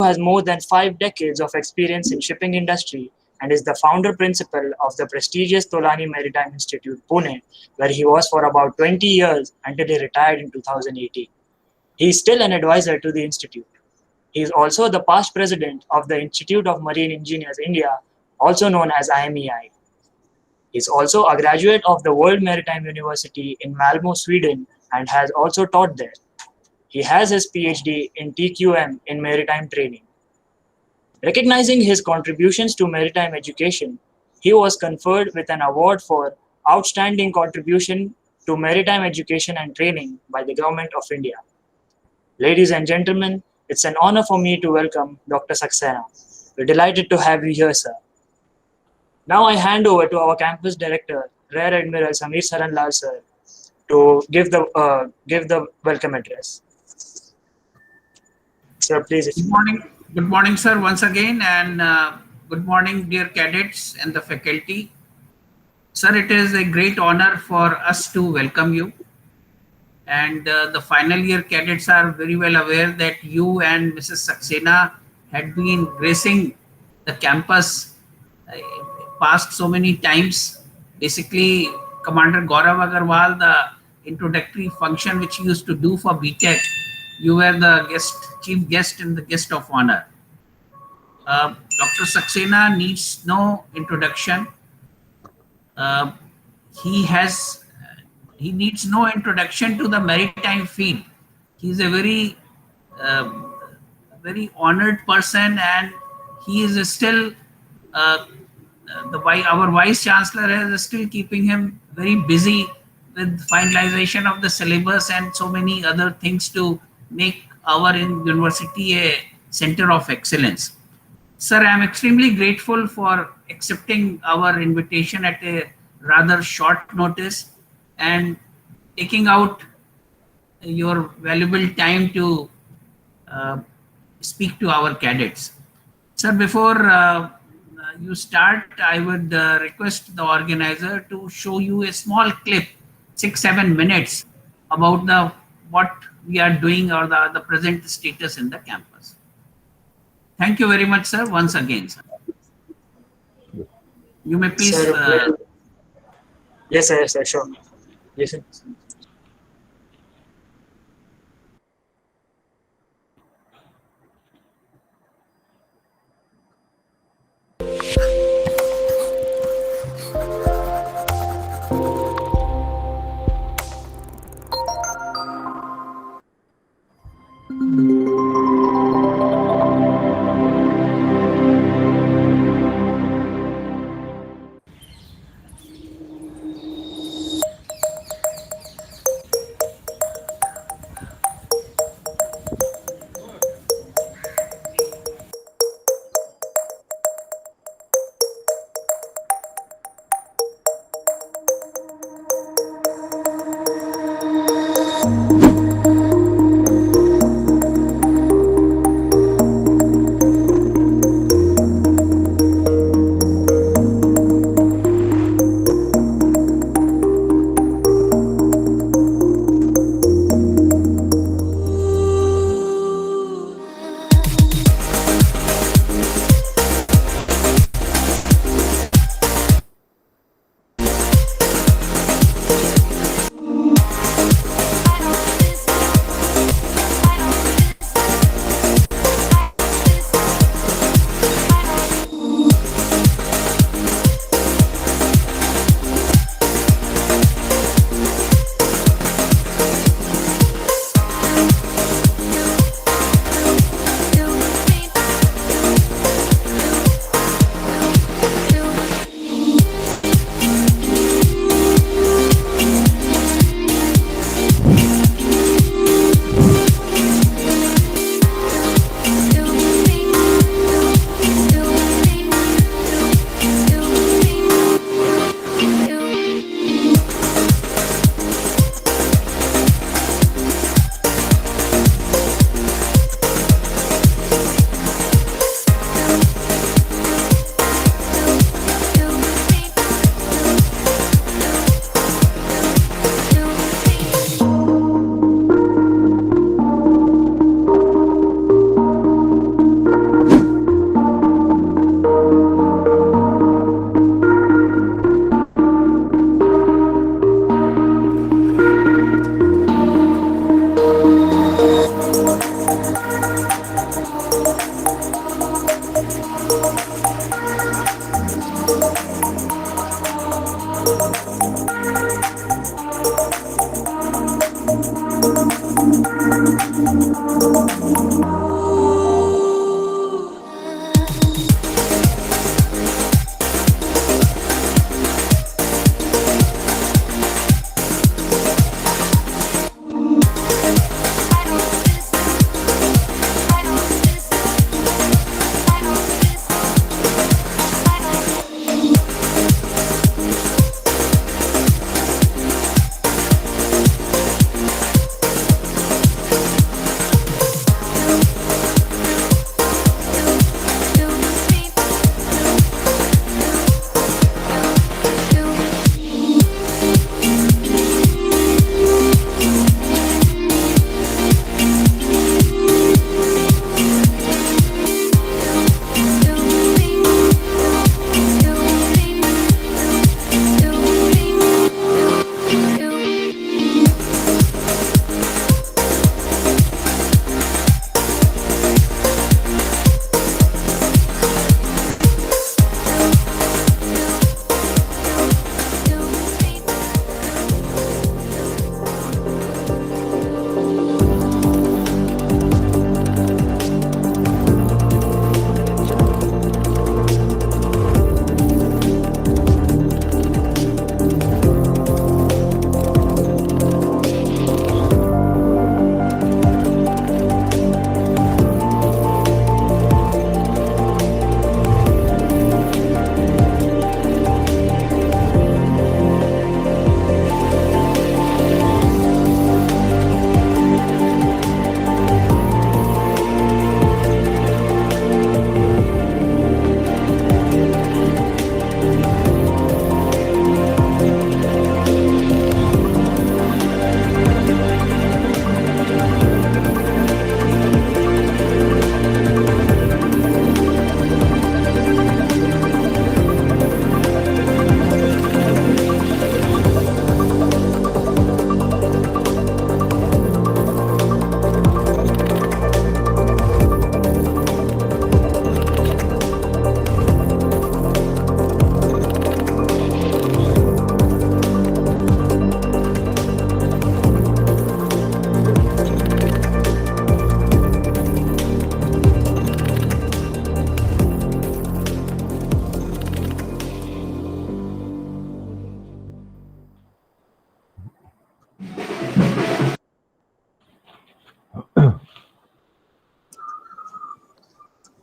has more than 5 decades of experience in shipping industry and is the founder principal of the prestigious Tolani Maritime Institute, Pune, where he was for about 20 years until he retired in 2018. He is still an advisor to the institute. He is also the past president of the Institute of Marine Engineers India, also known as IMEI. He is also a graduate of the World Maritime University in Malmö, Sweden, and has also taught there. He has his PhD in TQM in maritime training. Recognizing his contributions to maritime education, he was conferred with an award for Outstanding Contribution to Maritime Education and Training by the Government of India. Ladies and gentlemen, it's an honor for me to welcome Dr. Saxena. We're delighted to have you here, sir. Now I hand over to our campus director, Rear Admiral Samir Saranlal, sir, to give the welcome address. Sir, please. Good morning, sir, once again, and good morning, dear cadets and the faculty. Sir, it is a great honor for us to welcome you. And the final year cadets are very well aware that you and Mrs. Saxena had been gracing the campus past so many times. Basically, Commander Gaurav Agarwal, the introductory function which he used to do for BTech, you were the chief guest and the guest of honor. Dr. Saxena needs no introduction. He needs no introduction to the maritime field. He is a very honored person, and he is still our vice chancellor is still keeping him very busy with finalization of the syllabus and so many other things to make our university a center of excellence. Sir, I am extremely grateful for accepting our invitation at a rather short notice and taking out your valuable time to speak to our cadets. Sir, before you start, I would request the organizer to show you a small clip, 6-7 minutes, about what we are doing or the present status in the campus. Thank you very much, sir. Once again, sir. You may please. Sir, yes, sir, sure. Yes, sir.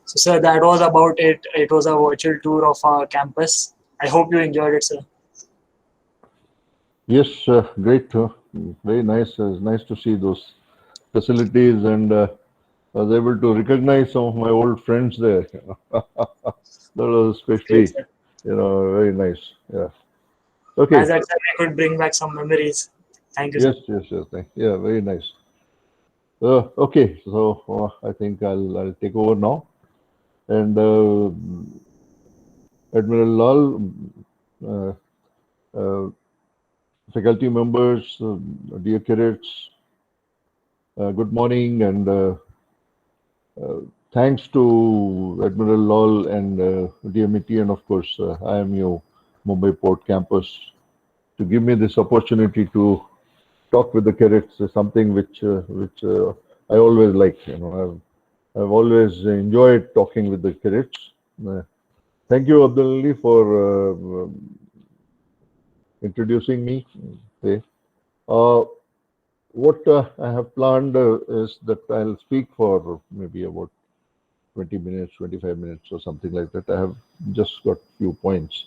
So, sir, that was about it. It was a virtual tour of our campus. I hope you enjoyed it, sir. Yes, great. Very nice. It's nice to see those facilities, and I was able to recognize some of my old friends there. That was Great, especially, sir. very nice. Yeah. As Okay. I said, I could bring back some memories. Thank you, sir. Yes, yes, yes. Yeah, very nice. Okay, so I think I'll take over now. And Admiral Lal, uh, uh, faculty members, dear cadets, good morning, and thanks to Admiral Lal and DMET, and of course IMU Mumbai Port Campus to give me this opportunity to talk with the cadets is something which I always like. I've always enjoyed talking with the cadets. Thank you, Abdul Ali, for introducing me. Okay. Uh, what I have planned is that I'll speak for maybe about 20 minutes, 25 minutes, or something like that. I have just got few points.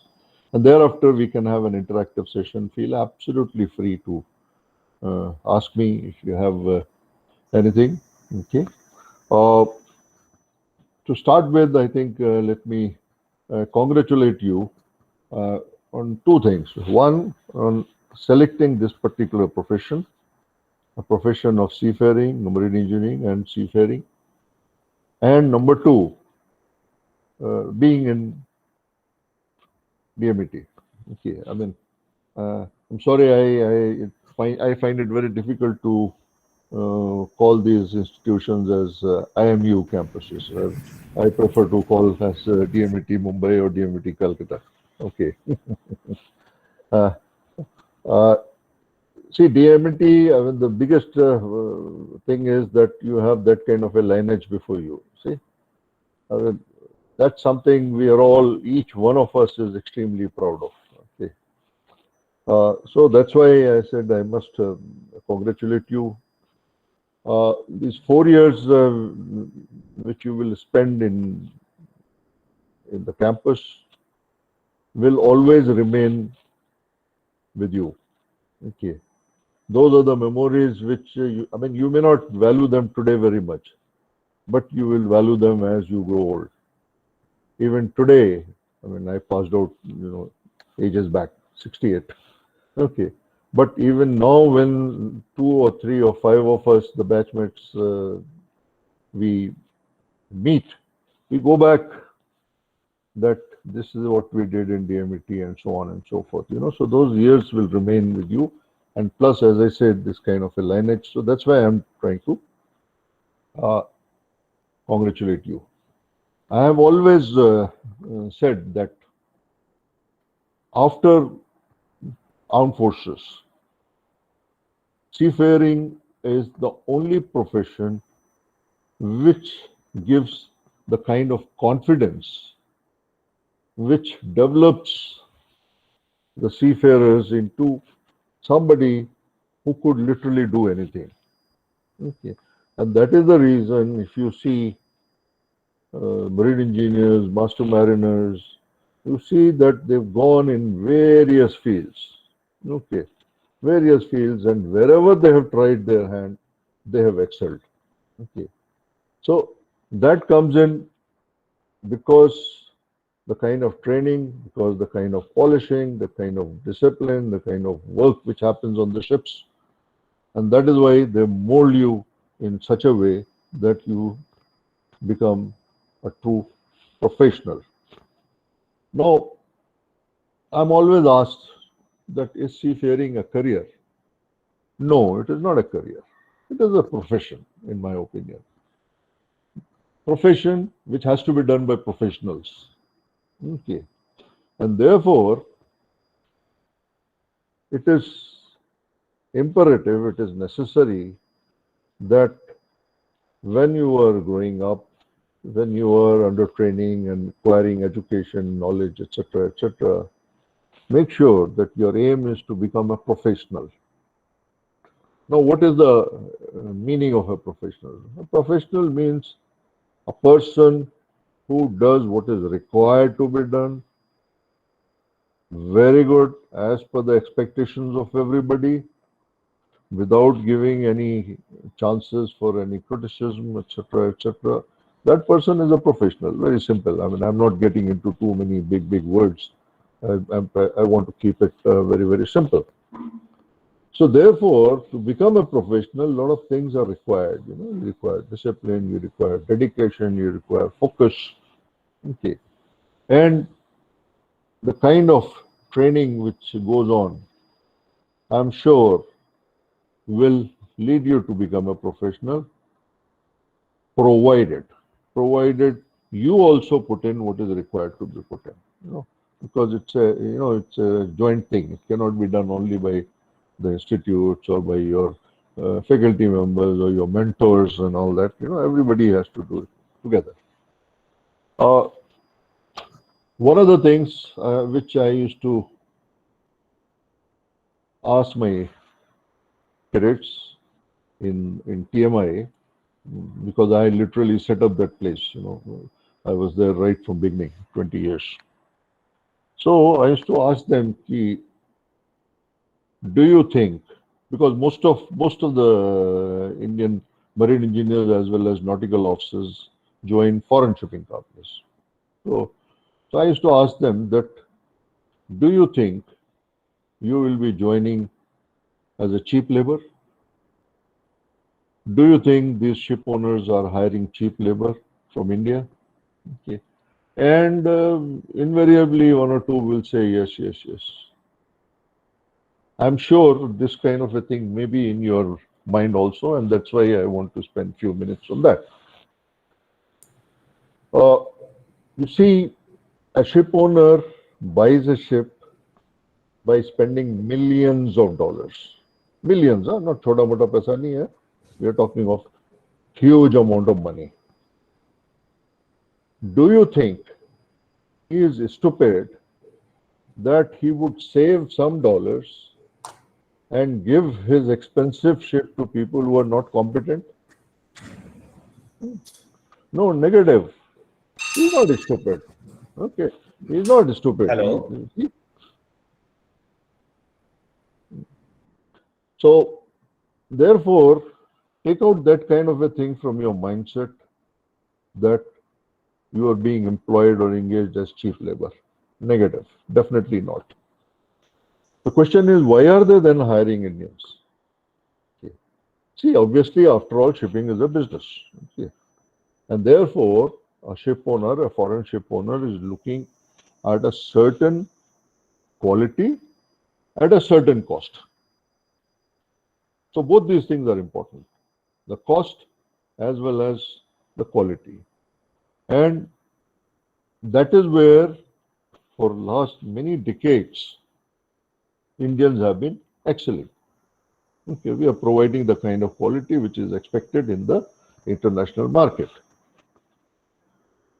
And thereafter, we can have an interactive session. Feel absolutely free to ask me if you have anything. Okay. Uh, to start with, I think let me congratulate you uh, on two things. One, on selecting this particular profession, a profession of seafaring, marine engineering, and seafaring. And number two, being in DMET. Okay, I mean, I'm sorry, I find it very difficult to call these institutions as IMU campuses. I prefer to call as DMET Mumbai or DMET Calcutta. Okay. Uh, uh, See, DMT, I mean, the biggest thing is that you have that kind of a lineage before you. See, I mean, that's something we are all, each one of us is extremely proud of. Okay. So that's why I said I must congratulate you. These 4 years which you will spend in the campus will always remain with you. Okay. Those are the memories which I mean, you may not value them today very much, but you will value them as you grow old. Even today, I mean, I passed out, ages back, 68. Okay. But even now, when two or three or five of us, the batchmates, we meet, we go back that this is what we did in DMET and so on and so forth. So those years will remain with you. And plus, as I said, this kind of a lineage. So that's why I'm trying to uh, congratulate you. I have always said that after armed forces, seafaring is the only profession which gives the kind of confidence which develops the seafarers into somebody who could literally do anything. Okay. And that is the reason, if you see marine engineers, master mariners, you see that they've gone in various fields. Okay. Various fields, and wherever they have tried their hand, they have excelled. Okay. So that comes in because the kind of training, because the kind of polishing, the kind of discipline, the kind of work which happens on the ships. And that is why they mold you in such a way that you become a true professional. Now, I'm always asked that is seafaring a career? No, it is not a career. It is a profession, in my opinion. Profession which has to be done by professionals. Okay. And therefore, it is imperative, it is necessary that when you are growing up, when you are under training and acquiring education, knowledge, etc., make sure that your aim is to become a professional. Now, what is the meaning of a professional? A professional means a person who does what is required to be done very good as per the expectations of everybody, without giving any chances for any criticism, etc., etc. That person is a professional. Very simple. I mean, I'm not getting into too many big words. I want to keep it very, very simple. So therefore, to become a professional, a lot of things are required. You know, you require discipline, you require dedication, you require focus. Okay, and the kind of training which goes on, I'm sure, will lead you to become a professional, provided you also put in what is required to be put in. You know, because it's a joint thing. It cannot be done only by the institutes or by your faculty members or your mentors and all that. You know, everybody has to do it together. One of the things which I used to ask my cadets in TMI, because I literally set up that place. You know, I was there right from beginning, 20 years. So I used to ask them, do you think, because most of the Indian marine engineers as well as nautical officers join foreign shipping companies. So I used to ask them that, do you think you will be joining as a cheap labor? Do you think these ship owners are hiring cheap labor from India? Okay. And invariably, one or two will say yes, yes, yes. I'm sure this kind of a thing may be in your mind also, and that's why I want to spend a few minutes on that. You see, a ship owner buys a ship by spending millions of dollars. Millions, not chota mota paisa nahi hai. We are talking of huge amount of money. Do you think he is stupid that he would save some dollars and give his expensive ship to people who are not competent? No, negative. He's not stupid. Okay, he's not stupid. Hello. So, therefore, take out that kind of a thing from your mindset that you are being employed or engaged as cheap labor. Negative. Definitely not. The question is, why are they then hiring Indians? Okay. See, obviously, after all, shipping is a business. Okay. And therefore, a ship owner, a foreign ship owner, is looking at a certain quality at a certain cost. So both these things are important, the cost as well as the quality. And that is where, for last many decades, Indians have been excelling. Okay, we are providing the kind of quality which is expected in the international market.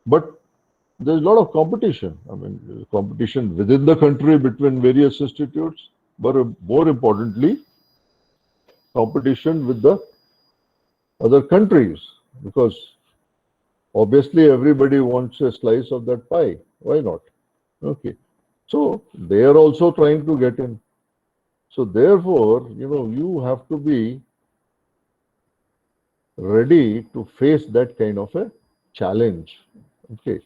But there's a lot of competition. I mean, competition within the country between various institutes, but more importantly, competition with the other countries, because obviously everybody wants a slice of that pie. Why not? Okay. So they are also trying to get in. So therefore, you have to be ready to face that kind of a challenge. Okay.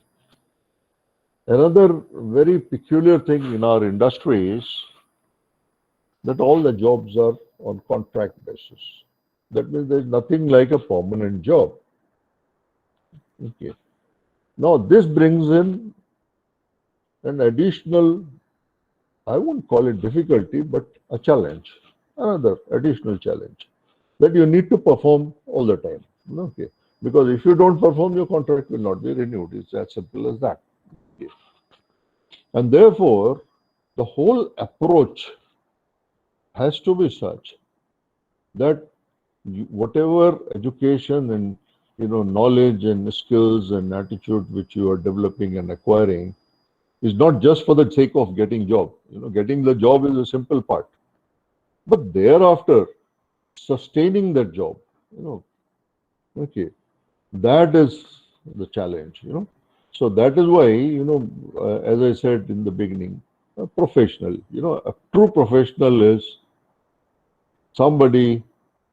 Another very peculiar thing in our industry is that all the jobs are on contract basis. That means there's nothing like a permanent job. Okay. Now this brings in an additional, I won't call it difficulty, but a challenge, another additional challenge, that you need to perform all the time. Okay. Because if you don't perform, your contract will not be renewed. It's as simple as that. Okay. And therefore, the whole approach has to be such that whatever education and knowledge and skills and attitude which you are developing and acquiring is not just for the sake of getting job. Getting the job is a simple part, but thereafter sustaining that job, okay, that is the challenge. So that is why, as I said in the beginning, a professional, a true professional is somebody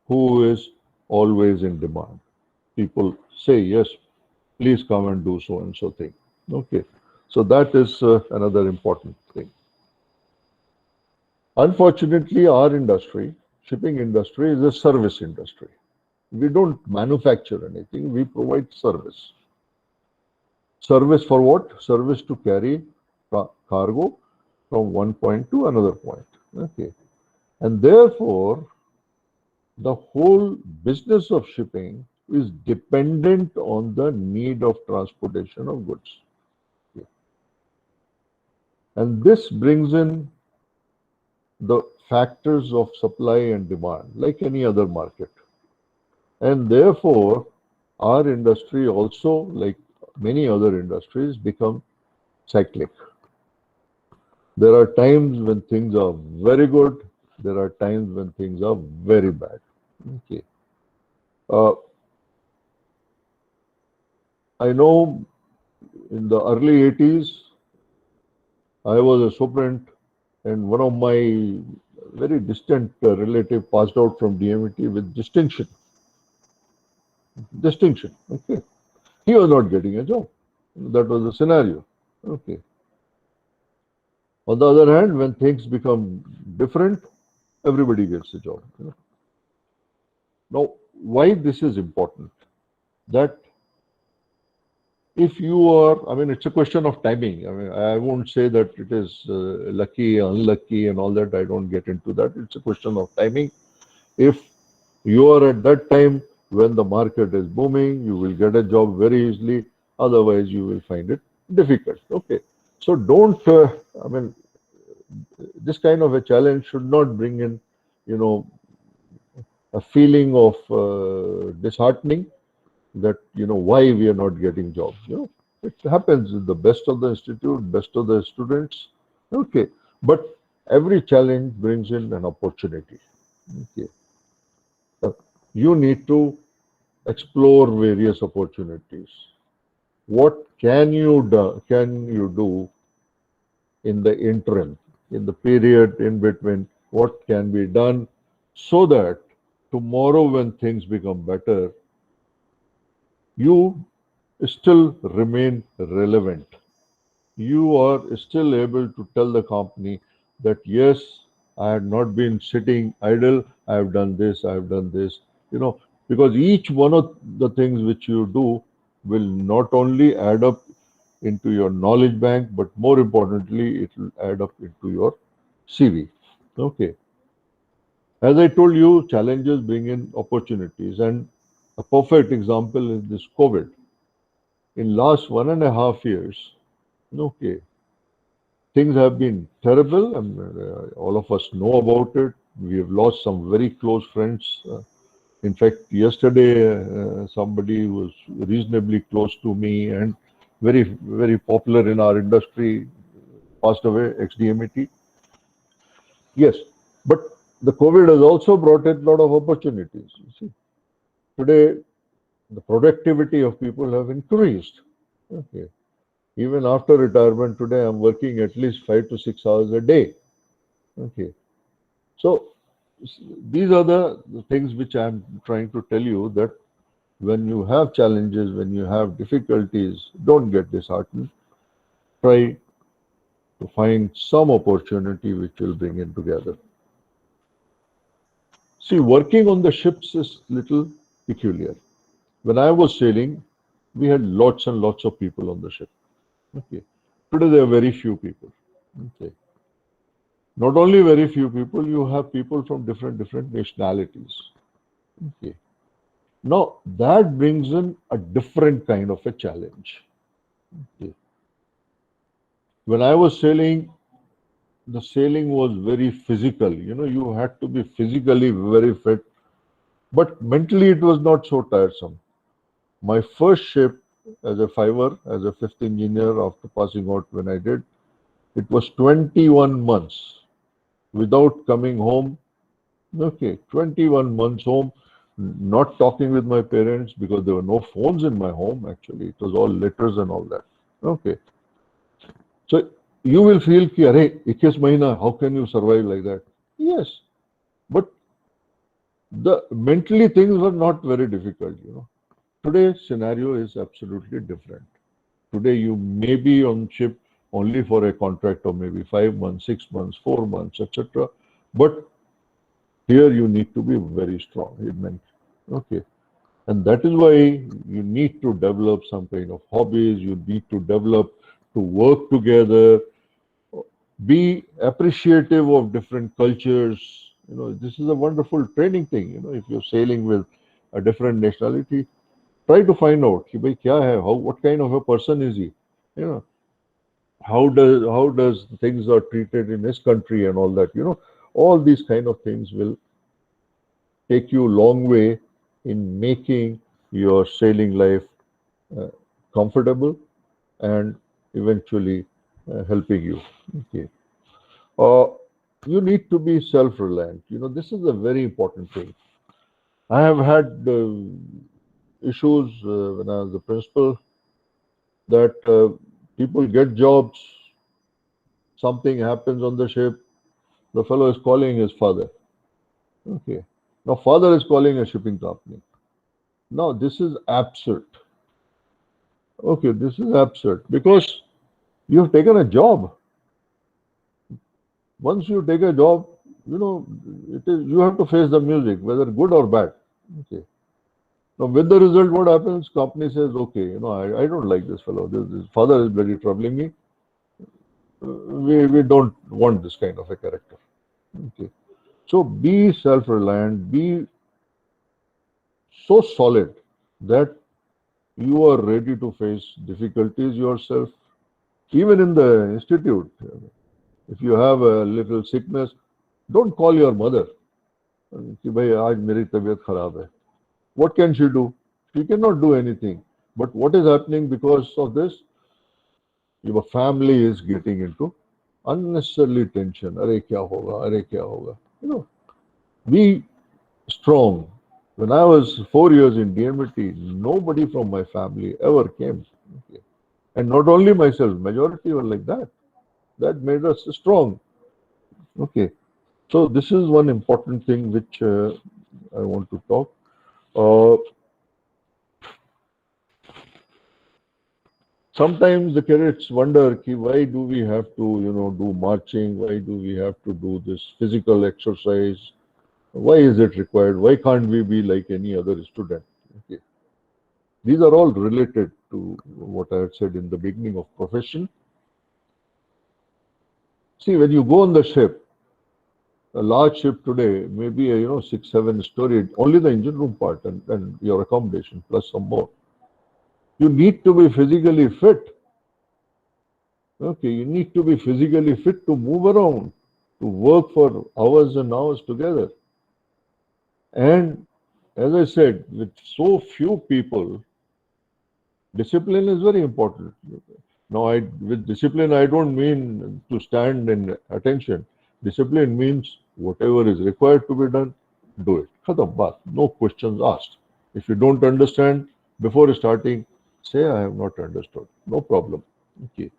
who is always in demand. People say, yes, please come and do so and so thing. Okay. So that is another important thing. Unfortunately, our industry, shipping industry, is a service industry. We don't manufacture anything, we provide service. Service for what? Service to carry cargo from one point to another point. Okay. And therefore, the whole business of shipping is dependent on the need of transportation of goods. Okay. And this brings in the factors of supply and demand, like any other market. And therefore, our industry also, like many other industries, become cyclic. There are times when things are very good. There are times when things are very bad. Okay. I know in the early 80s, I was a superintendent, and one of my very distant relative passed out from DMET with distinction. Distinction. Okay. He was not getting a job. That was the scenario. Okay. On the other hand, when things become different, everybody gets a job. Now, why this is important? That if you are, I mean, it's a question of timing. I mean, I won't say that it is lucky, unlucky, and all that. I don't get into that. It's a question of timing. If you are at that time when the market is booming, you will get a job very easily. Otherwise, you will find it difficult. Okay. So don't, I mean, this kind of a challenge should not bring in, a feeling of disheartening that, why we are not getting jobs. It happens with the best of the institute, best of the students. Okay. But every challenge brings in an opportunity. Okay. You need to explore various opportunities. What can you do in the interim, in the period in between? What can be done so that tomorrow, when things become better, you still remain relevant. You are still able to tell the company that yes, I have not been sitting idle. I have done this. I have done this. Because each one of the things which you do will not only add up into your knowledge bank, but more importantly, it will add up into your CV. Okay. As I told you, challenges bring in opportunities, and a perfect example is this COVID. In last 1.5 years, okay, things have been terrible, and all of us know about it. We have lost some very close friends. In fact, yesterday, somebody who was reasonably close to me and very, very popular in our industry passed away, ex-DMET. Yes, but the COVID has also brought in a lot of opportunities. You see, today, the productivity of people have increased. Okay. Even after retirement, today I'm working at least 5 to 6 hours a day. Okay. So these are the things which I'm trying to tell you, that when you have challenges, when you have difficulties, don't get disheartened. Try to find some opportunity which will bring it together. See, working on the ships is little peculiar. When I was sailing, we had lots and lots of people on the ship. Okay. Today there are very few people. Okay. Not only very few people, you have people from different nationalities. Okay. Now that brings in a different kind of a challenge. Okay. When I was sailing, the sailing was very physical. You had to be physically very fit, but mentally it was not so tiresome. My first ship as a fiver, as a fifth engineer after passing out when I did, it was 21 months without coming home. Okay, 21 months home, not talking with my parents because there were no phones in my home actually. It was all letters and all that. Okay. So you will feel कि अरे 21 महीना, how can you survive like that? Yes, but the mentally things were not very difficult. Today's scenario is absolutely different. Today you may be on ship only for a contract of maybe 5 months, 6 months, 4 months, etc. But here you need to be very strong. It meant okay. And that is why you need to develop some kind of hobbies, you need to develop to work together, be appreciative of different cultures. This is a wonderful training thing. If you're sailing with a different nationality, try to find out कि भाई क्या है, what kind of a person is he? You know, how does things are treated in his country and all that. All these kind of things will take you a long way in making your sailing life uh, comfortable and eventually helping you. Okay. Uh, you need to be self-reliant. This is a very important thing. I have had issues when I was the principal that people get jobs, something happens on the ship, the fellow is calling his father. Okay. Now, father is calling a shipping company. Now, this is absurd. Okay, this is absurd because you have taken a job. Once you take a job, you have to face the music, whether good or bad. Okay. Now, with the result, what happens? Company says, okay, I don't like this fellow. This father is very troubling me. We don't want this kind of a character. Okay. So be self-reliant, be so solid that you are ready to face difficulties yourself. Even in the institute, if you have a little sickness, don't call your mother. कि भाई आज मेरी तबीयत खराब है. What can she do? She cannot do anything. But what is happening because of this? Your family is getting into unnecessarily tension. अरे क्या होगा? अरे क्या होगा? Be strong. When I was 4 years in DMET, nobody from my family ever came. Okay. And not only myself, majority were like that. That made us strong. Okay. So this is one important thing which I want to talk. Uh, Sometimes the cadets wonder ki why do we have to, do marching? Why do we have to do this physical exercise? Why is it required? Why can't we be like any other student? Okay. These are all related to what I had said in the beginning of profession. See, when you go on the ship, a large ship today may be a 6-7 story, only the engine room part and your accommodation plus some more. You need to be physically fit. Okay, you need to be physically fit to move around, to work for hours and hours together. And as I said, with so few people, discipline is very important. Now, with discipline, I don't mean to stand in attention. Discipline means whatever is required to be done, do it. Khatam baat. No questions asked. If you don't understand, before starting, say, I have not understood. No problem. Okay.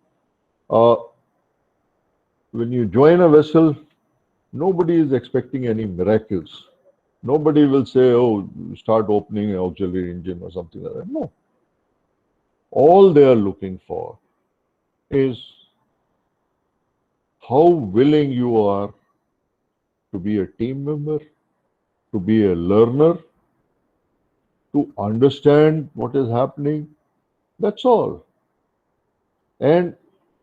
When you join a vessel, nobody is expecting any miracles. Nobody will say, oh, start opening an auxiliary engine or something like that. No. All they are looking for is how willing you are to be a team member, to be a learner, to understand what is happening. That's all. And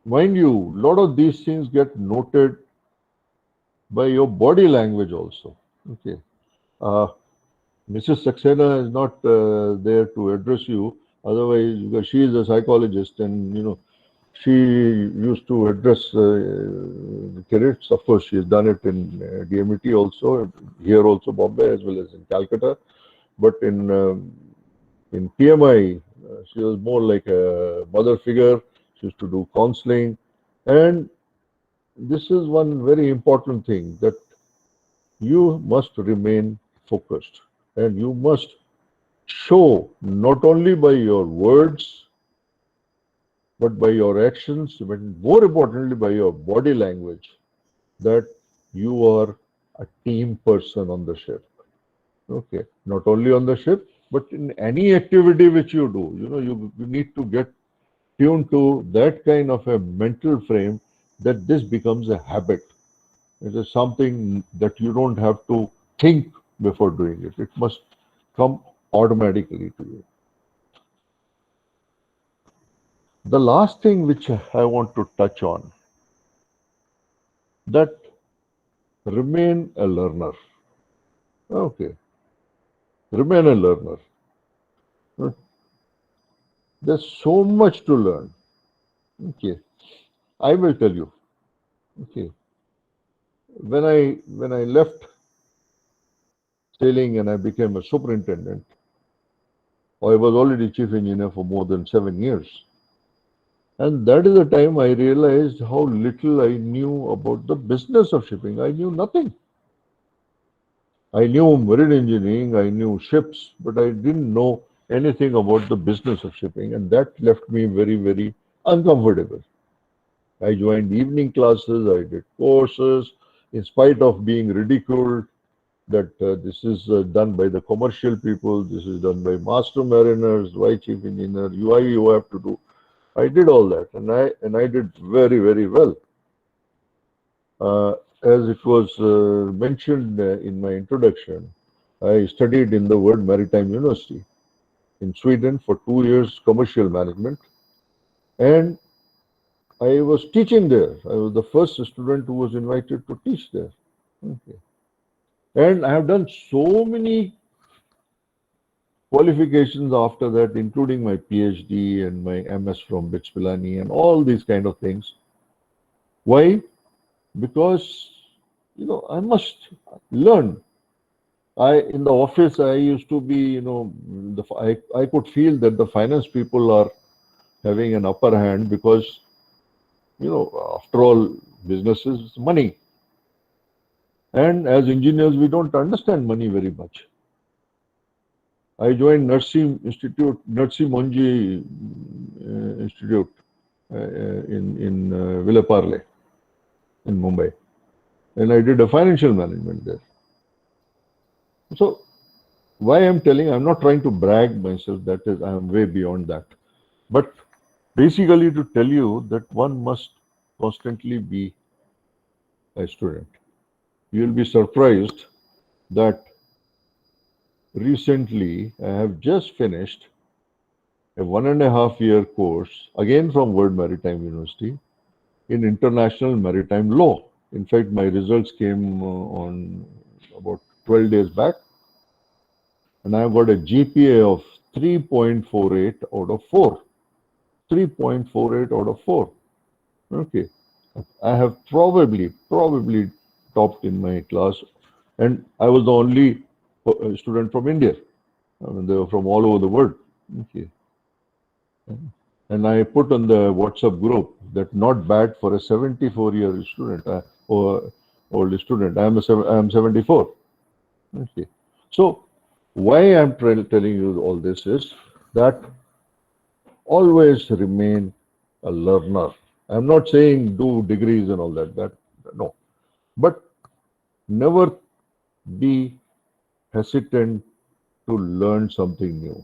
mind you, a lot of these things get noted by your body language also. Okay. Mrs. Saxena is not there to address you. Otherwise, because she is a psychologist and, she used to address the cadets. Of course, she has done it in DMET also, here also Bombay as well as in Calcutta. But in PMI, she was more like a mother figure. She used to do counseling. And this is one very important thing, that you must remain focused and you must show not only by your words but by your actions, but more importantly by your body language, that you are a team person on the ship. Okay, not only on the ship, but in any activity which you do, you need to get tuned to that kind of a mental frame that this becomes a habit. It is something that you don't have to think before doing it. It must come automatically to you. The last thing which I want to touch on, that remain a learner. Okay, remain a learner. There's so much to learn. Okay, I will tell you. Okay, when I left sailing and I became a superintendent, I was already chief engineer for more than 7 years. And that is the time I realized how little I knew about the business of shipping. I knew nothing. I knew marine engineering, I knew ships, but I didn't know anything about the business of shipping. And that left me very, very uncomfortable. I joined evening classes, I did courses, in spite of being ridiculed that this is done by the commercial people, this is done by master mariners, why chief engineer, you have to do. I did all that, and I did very, very well. As it was mentioned in my introduction, I studied in the World Maritime University in Sweden for 2 years, commercial management, and I was teaching there. I was the first student who was invited to teach there. Okay. And I have done so many qualifications after that, including my PhD and my MS from Bich Pilani and all these kind of things. Why? Because, I must learn. In the office, I used to be, I could feel that the finance people are having an upper hand because, after all, business is money. And as engineers, we don't understand money very much. I joined Nursing Institute, Nursing Monji Institute in Villaparle in Mumbai. And I did a financial management there. So why I'm telling, I'm not trying to brag myself, that is, I'm way beyond that. But basically to tell you that one must constantly be a student. You'll be surprised that recently I have just finished a 1.5 year course, again from World Maritime University, in international maritime law. In fact, my results came on about 12 days back, and I got a GPA of 3.48 out of 4. 3.48 out of 4. Okay. I have probably topped in my class, and I was the only student from India. I mean, they were from all over the world. Okay. And I put on the WhatsApp group that not bad for a 74-year student or old student. I am 74. Okay. So why I'm telling you all this is that always remain a learner. I'm not saying do degrees and all that. No, but never be hesitant to learn something new.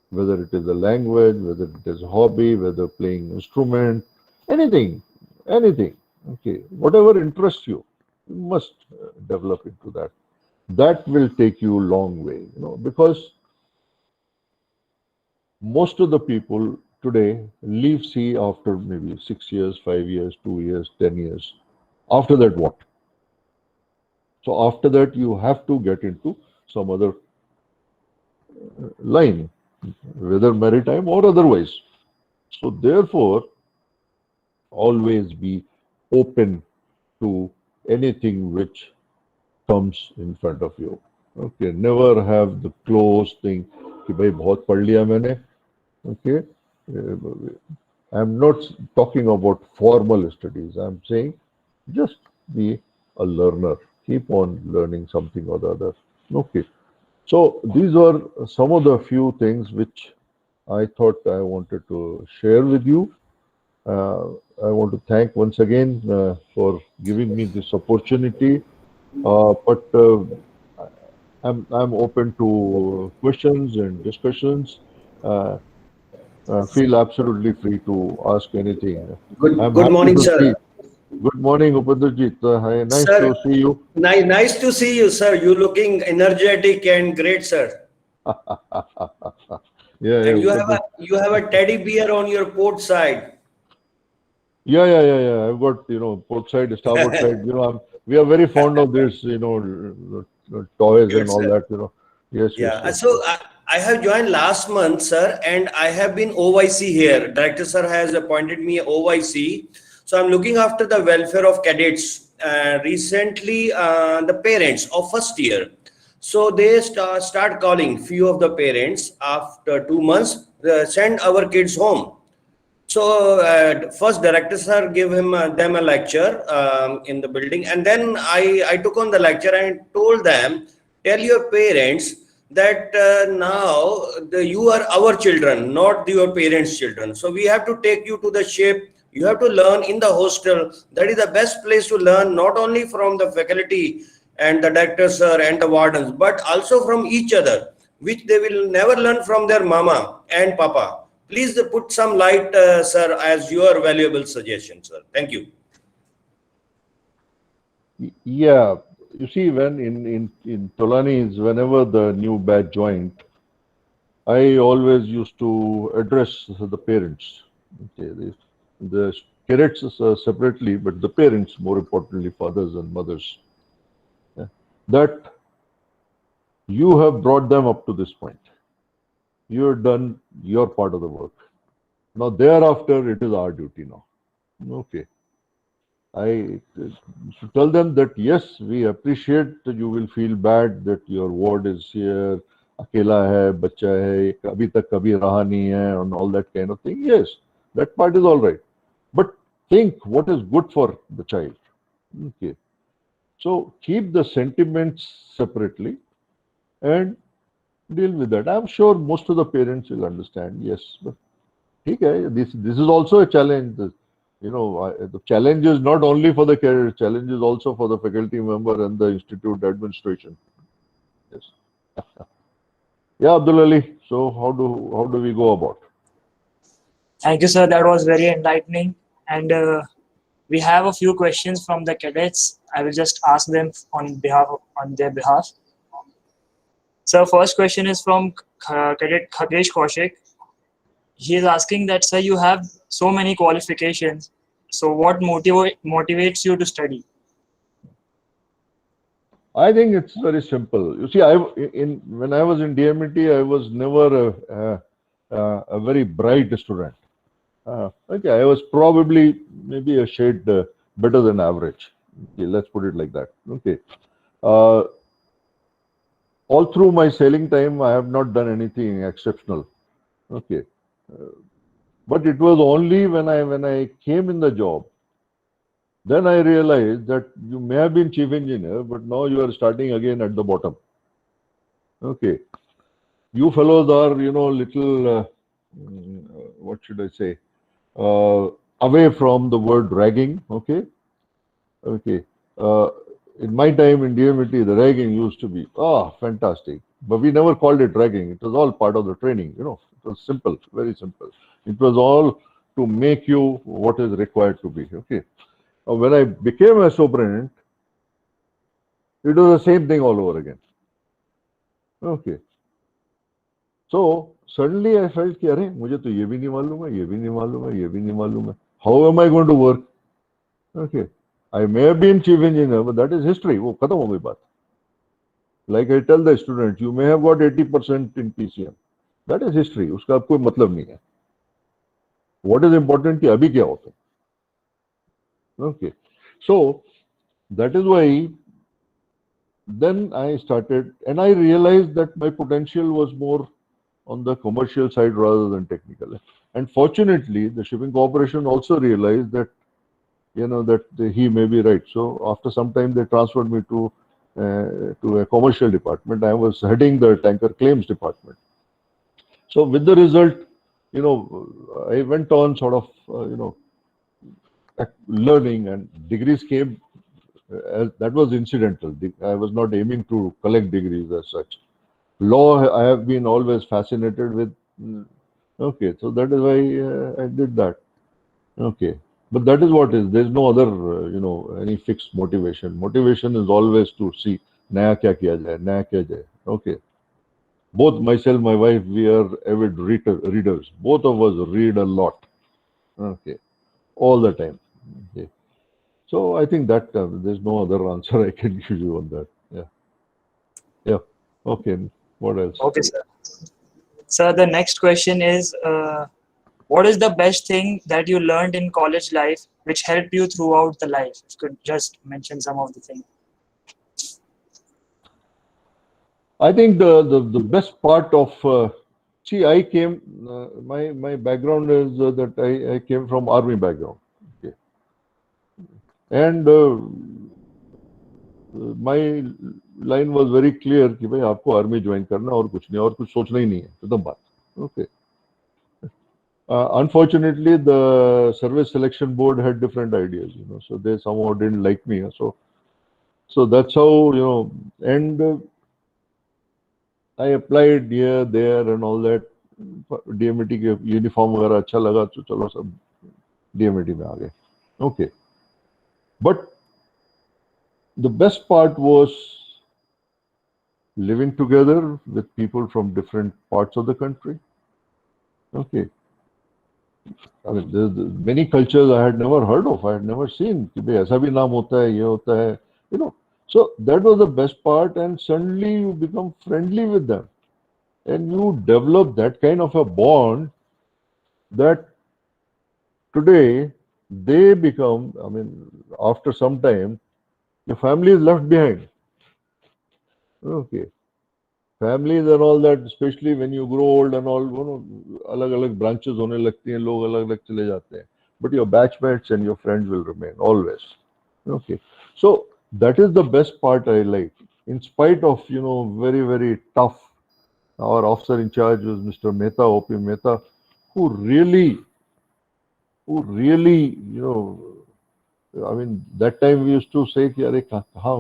Whether it is a language, whether it is a hobby, whether playing instrument, anything. Okay, whatever interests you, you must develop into that. That will take you a long way, because most of the people today leave sea after maybe 6 years, 5 years, 2 years, 10 years. After that, what? So after that, you have to get into some other line, whether maritime or otherwise. So therefore, always be open to anything which comes in front of you. Okay, never have the closed thing कि भाई बहुत पढ़ लिया मैंने. Okay, I'm not talking about formal studies. I'm saying just be a learner. Keep on learning something or the other. Okay. So these are some of the few things which I thought I wanted to share with you. I want to thank once again for giving me this opportunity. But I'm open to questions and discussions. Uh, feel absolutely free to ask anything. I'm Good happy morning, to see. sir. Good morning, Upadrajit. Hi, nice Sir, to see you. nice to see you, sir. You looking energetic and great, sir. Yeah, And Upadrajit. you have a teddy bear on your port side. Yeah. I've got, port side, starboard side. We are very fond of this, toys and Good, all sir. that, Yes, yes, Yeah. yes, So yes. I have joined last month, sir, and I have been OYC here. Director sir has appointed me OYC. So I'm looking after the welfare of cadets. Recently, the parents of first year. So they start calling few of the parents after 2 months, send our kids home. So first director sir gave them a lecture in the building, and then I took on the lecture and told them, tell your parents that now you are our children, not your parents' children. So we have to take you to the ship. You have to learn in the hostel. That is the best place to learn, not only from the faculty and the director sir and the wardens, but also from each other, which they will never learn from their mama and papa. Please put some light, sir, as your valuable suggestion, sir. Thank you. Yeah, you see, when in Tolani's, whenever the new batch joined, I always used to address the parents. Okay, the cadets separately, but the parents, more importantly, fathers and mothers, yeah, that you have brought them up to this point. You have done your part of the work. Now, thereafter, it is our duty now. Okay. I should tell them that yes, we appreciate that you will feel bad that your ward is here, अकेला है, बच्चा है, अभी तक कभी रहा नहीं है, and all that kind of thing. Yes, that part is all right. But think what is good for the child. Okay. So keep the sentiments separately and deal with that. I'm sure most of the parents will understand. Yes, but okay, this is also a challenge. The challenge is not only for the career, challenge is also for the faculty member and the institute administration. Yes. Yeah, Abdul Ali. So how do we go about? Thank you, sir. That was very enlightening. And we have a few questions from the cadets. I will just ask them on their behalf. So first question is from Cadet Khagesh Kaushik. He is asking that, sir, you have so many qualifications. So what motivates you to study? I think it's very simple. You see, when I was in DMET, I was never a very bright student. Okay, I was probably maybe a shade better than average. Okay, let's put it like that. Okay. All through my sailing time, I have not done anything exceptional. Okay. But it was only when I came in the job, then I realized that you may have been chief engineer, but now you are starting again at the bottom. Okay. You fellows are, little, what should I say, away from the word ragging. Okay. Okay. In my time in DMET, the ragging used to be, fantastic. But we never called it ragging. It was all part of the training, It was simple, very simple. It was all to make you what is required to be. Okay. When I became a superintendent, it was the same thing all over again. Okay. So suddenly I felt कि अरे मुझे तो ये भी नहीं मालूम है, ये भी नहीं मालूम है, ये भी नहीं मालूम है. How am I going to work? Okay. I may have been chief engineer, but that is history. वो खत्म हो गई बात. Like I tell the students, you may have got 80% in PCM. That is history. उसका अब कोई मतलब नहीं है. What is important कि अभी क्या होता है. Okay. So that is why then I started, and I realized that my potential was more on the commercial side rather than technical. And fortunately, the shipping corporation also realized that, that he may be right. So after some time, they transferred me to a commercial department. I was heading the tanker claims department. So with the result, I went on sort of, learning, and degrees came. That was incidental. I was not aiming to collect degrees as such. Law, I have been always fascinated with. Okay, so that is why I did that. Okay, but that is what is. There's no other, any fixed motivation. Motivation is always to see naya kya kiya jaye, naya kya jaye. Okay, both myself, my wife, we are avid readers. Both of us read a lot. Okay, all the time. Okay. So I think that there's no other answer I can give you on that. Yeah. Yeah. Okay. What else? Okay, sir. Sir, the next question is, what is the best thing that you learned in college life which helped you throughout the life? If you could just mention some of the things. I think the best part of I came. My background is that I came from army background. Okay. And my line was very clear कि भाई आपको army join करना और कुछ नहीं, और कुछ सोचना ही नहीं है, खत्म बात. Okay. Unfortunately, the service selection board had different ideas, so they somehow didn't like me. So that's how, and I applied here, there, and all that. DMET के यूनिफॉर्म वगैरह अच्छा लगा तो चलो सब DMET में आ गए. Okay. But the best part was living together with people from different parts of the country. Okay. I mean, there's many cultures I had never heard of. I had never seen. कि भाई ऐसा भी नाम होता है, ये होता है, So that was the best part, and suddenly you become friendly with them, and you develop that kind of a bond that today they become. I mean, after some time, your family is left behind. Okay. Families and all that, especially when you grow old and all, अलग-अलग branches होने लगती हैं, लोग अलग-अलग चले जाते हैं. But your batchmates and your friends will remain always. Okay. So that is the best part I like. In spite of, very, very tough, our officer in charge was Mr. Mehta, OP Mehta, who really, I mean, that time we used to say कि अरे कहाँ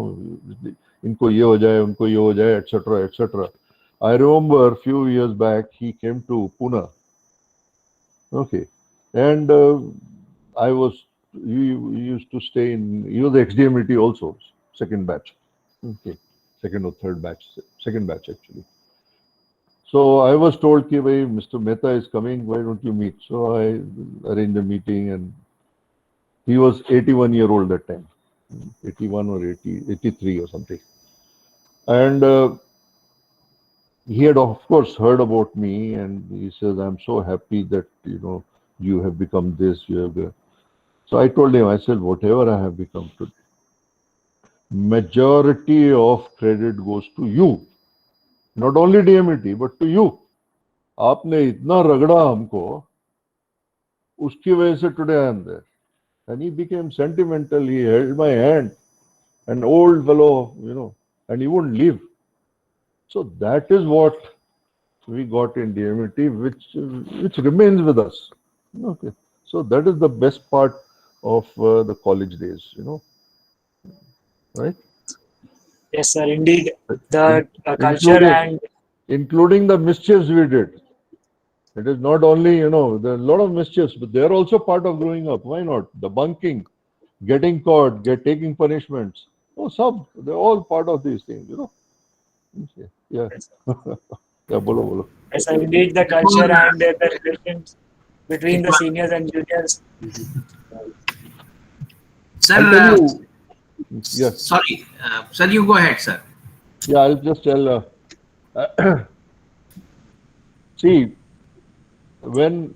इनको ये हो जाए, उनको ये हो जाए, etc., etc. I remember a few years back he came to Pune. Okay, and he used to stay in. He was the XDMET also, second batch. Okay, second or third batch, second batch actually. So I was told कि भाई Mr. Mehta is coming. Why don't you meet? So I arranged a meeting, and he was 81-year-old that time, 81 or 80, 83 or something. And he had, of course, heard about me, and he says, I'm so happy that, you have become this, you have. So I told him, I said, whatever I have become today, majority of credit goes to you. Not only DMET, but to you. आपने इतना रगड़ा हमको, उसकी वजह से today I am there. And he became sentimental. He held my hand, an old fellow, and he wouldn't leave. So that is what we got in DMET, which remains with us. Okay. So that is the best part of the college days, right? Yes, sir. Indeed, the culture and including the mischiefs we did. It is not only, there are a lot of mischiefs, but they are also part of growing up. Why not? The bunking, getting caught, taking punishments. They're all part of these things, Okay. Yeah. Yeah, bolo. yes, sir. Indeed, the culture and the relations between the seniors and juniors. Sir, Yes. Sorry, sir, you go ahead, sir. Yeah, I'll just tell. See, when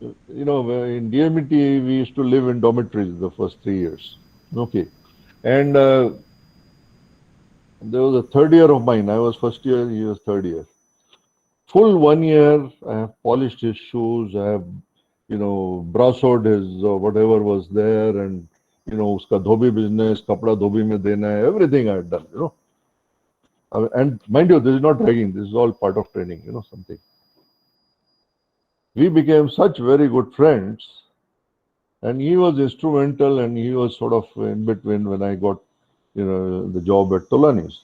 in DMET we used to live in dormitories the first 3 years. Okay, and there was a third year of mine. I was first year, he was third year. Full 1 year, I have polished his shoes. I have, brassoed his whatever was there, and uska dhobi business, kapda dhobi mein dena hai, everything I had done. And mind you, this is not ragging. This is all part of training. Something. we became such very good friends, and he was instrumental, and he was sort of in between when I got, the job at Tolani's.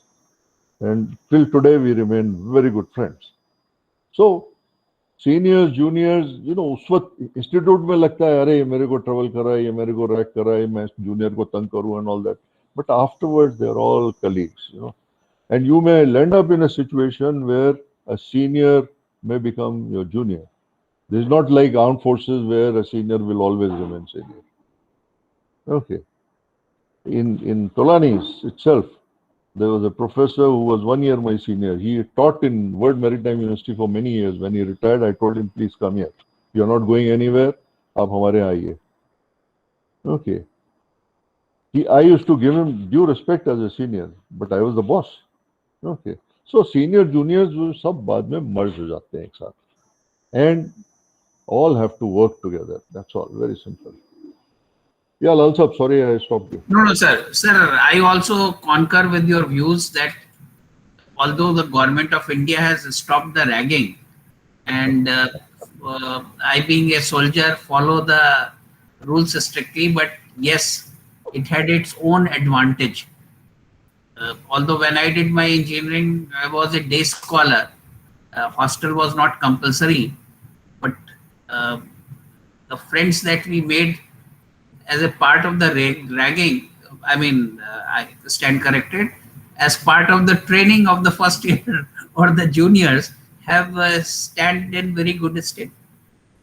And till today, we remain very good friends. So, seniors juniors उस वक्त institute में लगता है अरे ये मेरे को travel कर रहा है, ये मेरे को रैक कर रहा है, मैं जूनियर को तंग करूं and all that, but afterwards they are all colleagues, and you may end up in a situation where a senior may become your junior. This is not like armed forces where a senior will always remain senior. Okay. In Tolani's itself, there was a professor who was 1 year my senior. He taught in World Maritime University for many years. When he retired, I told him, please come here. You're not going anywhere. Aap hamare aaiye. Okay. I used to give him due respect as a senior, but I was the boss. Okay. So senior, juniors, सब बाद में merge हो जाते हैं एक साथ. And all have to work together. That's all. Very simple. Yeah, Lal Sahab, sorry I stopped you. No, sir. Sir, I also concur with your views that although the government of India has stopped the ragging, and I, being a soldier, follow the rules strictly, but yes, it had its own advantage. Although when I did my engineering, I was a day scholar. Hostel was not compulsory, but the friends that we made as a part of the ragging, I stand corrected, as part of the training of the first year or the juniors, have stand in very good state.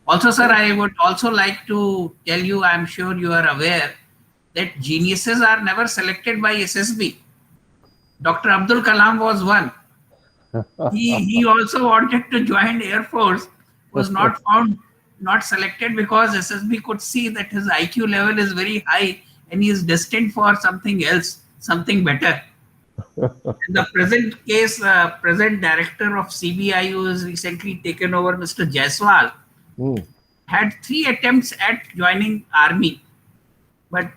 Also, sir, I would also like to tell you, I'm sure you are aware that geniuses are never selected by SSB. Dr. Abdul Kalam was one. He also wanted to join Air Force, was not found, not selected because SSB could see that his IQ level is very high and he is destined for something else, something better. In the present case, present director of CBI, who has recently taken over, Mr. Jaiswal, had 3 attempts at joining army, but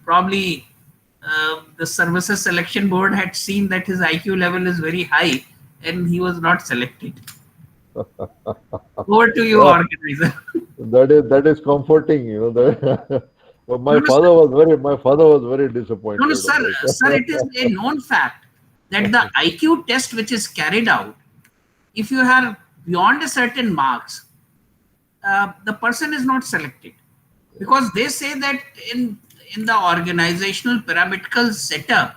probably the services selection board had seen that his IQ level is very high and he was not selected. Over to you, organizer. That is comforting, But my father was very disappointed. No, sir, it is a known fact that the IQ test which is carried out, if you are beyond a certain marks, the person is not selected, because they say that in the organizational pyramidal setup,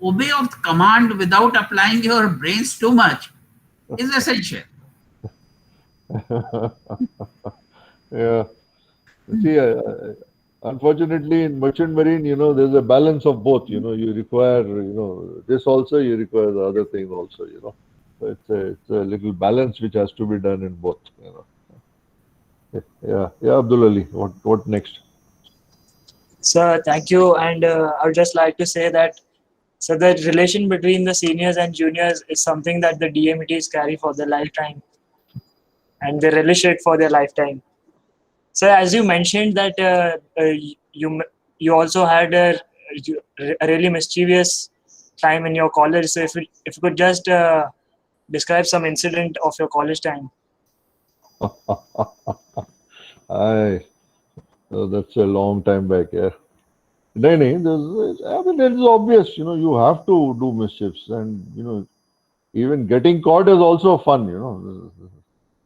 obey of command without applying your brains too much is essential. Yeah. See, unfortunately, in merchant marine, there's a balance of both. You require, this also, you require the other thing also. So it's a little balance which has to be done in both. Yeah, Abdul Ali. What next? Sir, thank you. And I would just like to say that, so the relation between the seniors and juniors is something that the DMETs carry for their lifetime, and they relish it for their lifetime. So as you mentioned that you also had a really mischievous time in your college. So if you could just describe some incident of your college time. That's a long time back, yeah. It's obvious, you have to do mischiefs, and even getting caught is also fun,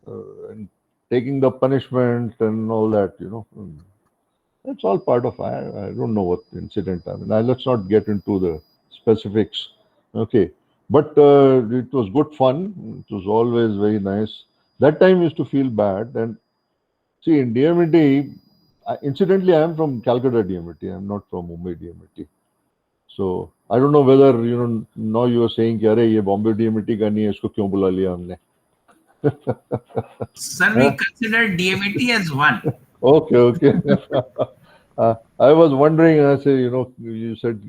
and taking the punishment and all that, It's all part of. I don't know what incident. Let's not get into the specifics. Okay, but it was good fun. It was always very nice. That time used to feel bad, and see in DMET. Incidentally, I am from Calcutta DMET. I am not from Mumbai DMET. So I don't know whether now you are saying कि अरे ये Bombay DMET का नहीं है, इसको क्यों बुला लिया हमने? Sir, we consider DMET as one. Okay. I was wondering. I say, you said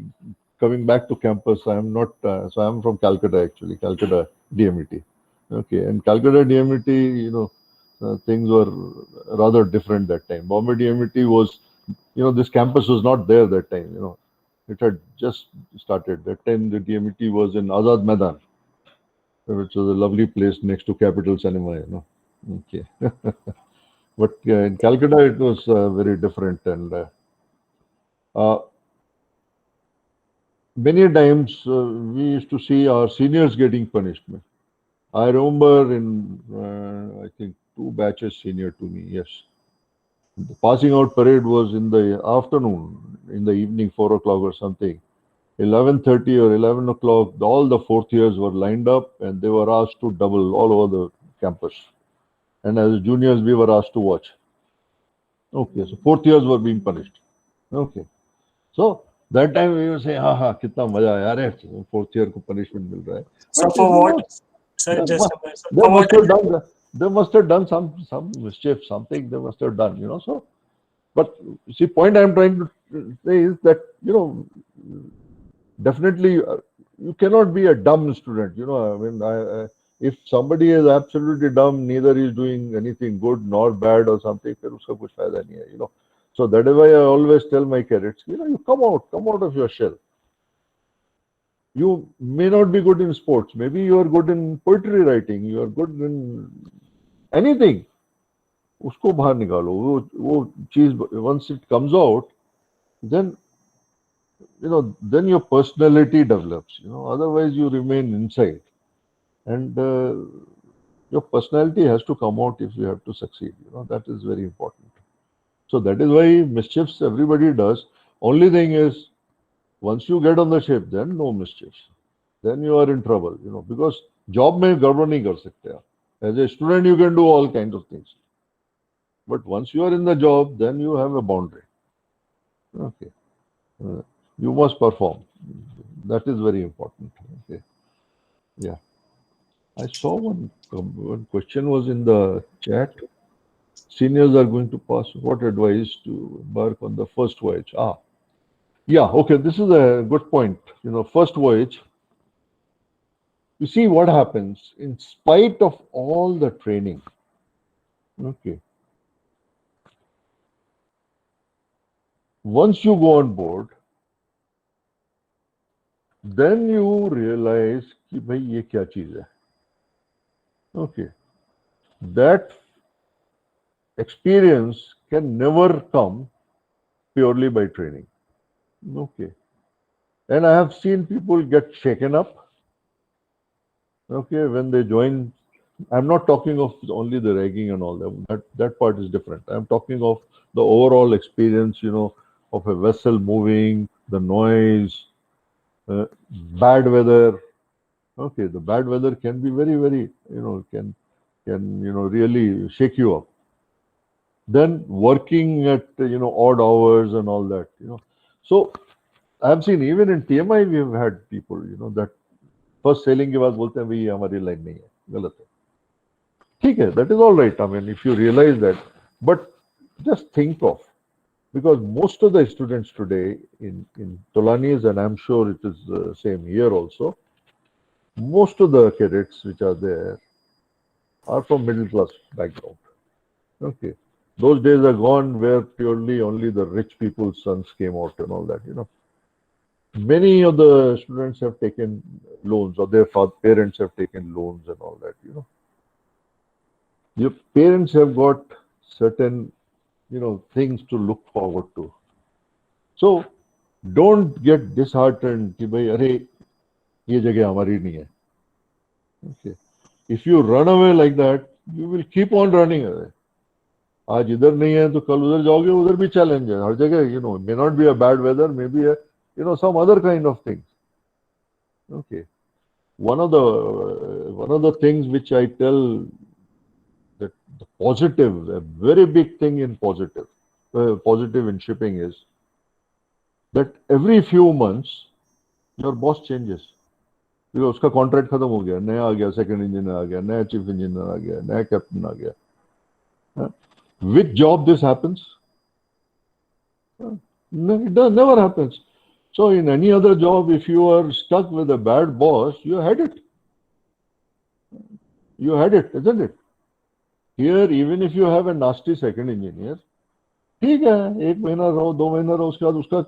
coming back to campus. I am not. So I am from Calcutta actually. Calcutta DMET. Okay, and Calcutta DMET. Things were rather different that time. Bombay DMET was, this campus was not there that time. It had just started. That time the DMET was in Azad Maidan, which was a lovely place next to Capital Cinema. Okay. But in Calcutta, it was very different, and uh, many times we used to see our seniors getting punishment. I remember in, I think, two batches senior to me, yes. The passing out parade was in the afternoon, in the evening, 4 o'clock or something. 11:30 or 11 o'clock, all the fourth years were lined up and they were asked to double all over the campus. And as juniors, we were asked to watch. Okay, so fourth years were being punished. Okay. So that time we would say, ha ha, kitna maja hai, yaar, fourth year ko punishment mil raha hai. So But for what, sir, they just must, so they for must what have done, they must have done some mischief, something they must have done, So, but see, point I'm trying to say is that, definitely you cannot be a dumb student. I mean, if somebody is absolutely dumb, neither is doing anything good nor bad or something, फिर उसका कुछ फायदा नहीं है. So that is why I always tell my cadets, you come out of your shell. You may not be good in sports. Maybe you are good in poetry writing. You are good in anything. उसको बाहर निकालो. वो चीज, once it comes out, then then your personality develops. Otherwise you remain inside, and your personality has to come out if you have to succeed. That is very important. So that is why mischiefs everybody does. Only thing is, once you get on the ship, then no mischiefs. Then you are in trouble. Because job में गड़बड़ नहीं कर सकते आप. As a student, you can do all kinds of things. But once you are in the job, then you have a boundary. Okay. You must perform. That is very important. Okay. Yeah. I saw one question was in the chat. Seniors are going to pass. What advice to embark on the first voyage? Yeah. Okay. This is a good point. First voyage. You see what happens in spite of all the training. Okay. Once you go on board, then you realize कि भाई ये क्या चीज है. Okay. That experience can never come purely by training. Okay. And I have seen people get shaken up. Okay, when they join. I'm not talking of only the ragging and all that. That part is different. I'm talking of the overall experience, of a vessel moving, the noise, bad weather. Okay, the bad weather can be very, very, can really shake you up. Then working at odd hours and all that. So I've seen even in TMI we have had people that first sailing के बाद बोलते हैं भाई ये हमारी line नहीं है, गलत है. ठीक है, that is all right. I mean, if you realize that, but just think of, because most of the students today in Tolani's, and I'm sure it is the same here also, most of the cadets which are there are from middle class background. Okay, those days are gone where purely only the rich people's sons came out and all that. Many of the students have taken loans, or their parents have taken loans and all that. Your parents have got certain things to look forward to. So don't get disheartened कि भाई अरे ये जगह हमारी नहीं है. Okay. If you run away like that, you will keep on running away. आज इधर नहीं है तो कल उधर जाओगे, उधर भी चैलेंज है हर जगह. May not be a bad weather, maybe some other kind of things. Okay. One of the things which I tell, that the positive, a very big thing in positive in shipping is that every few months your boss changes. Because उसका contract खत्म हो गया, नया आ गया, second engineer आ गया, नया chief engineer आ गया, नया captain आ गया. Which job this happens? No, it never happens. So in any other job, if you are stuck with a bad boss, you had it. You had it, isn't it? Here, even if you have a nasty second engineer, ठीक है, 1 महीना रहो, 2 महीना रहो, उसके बाद उसका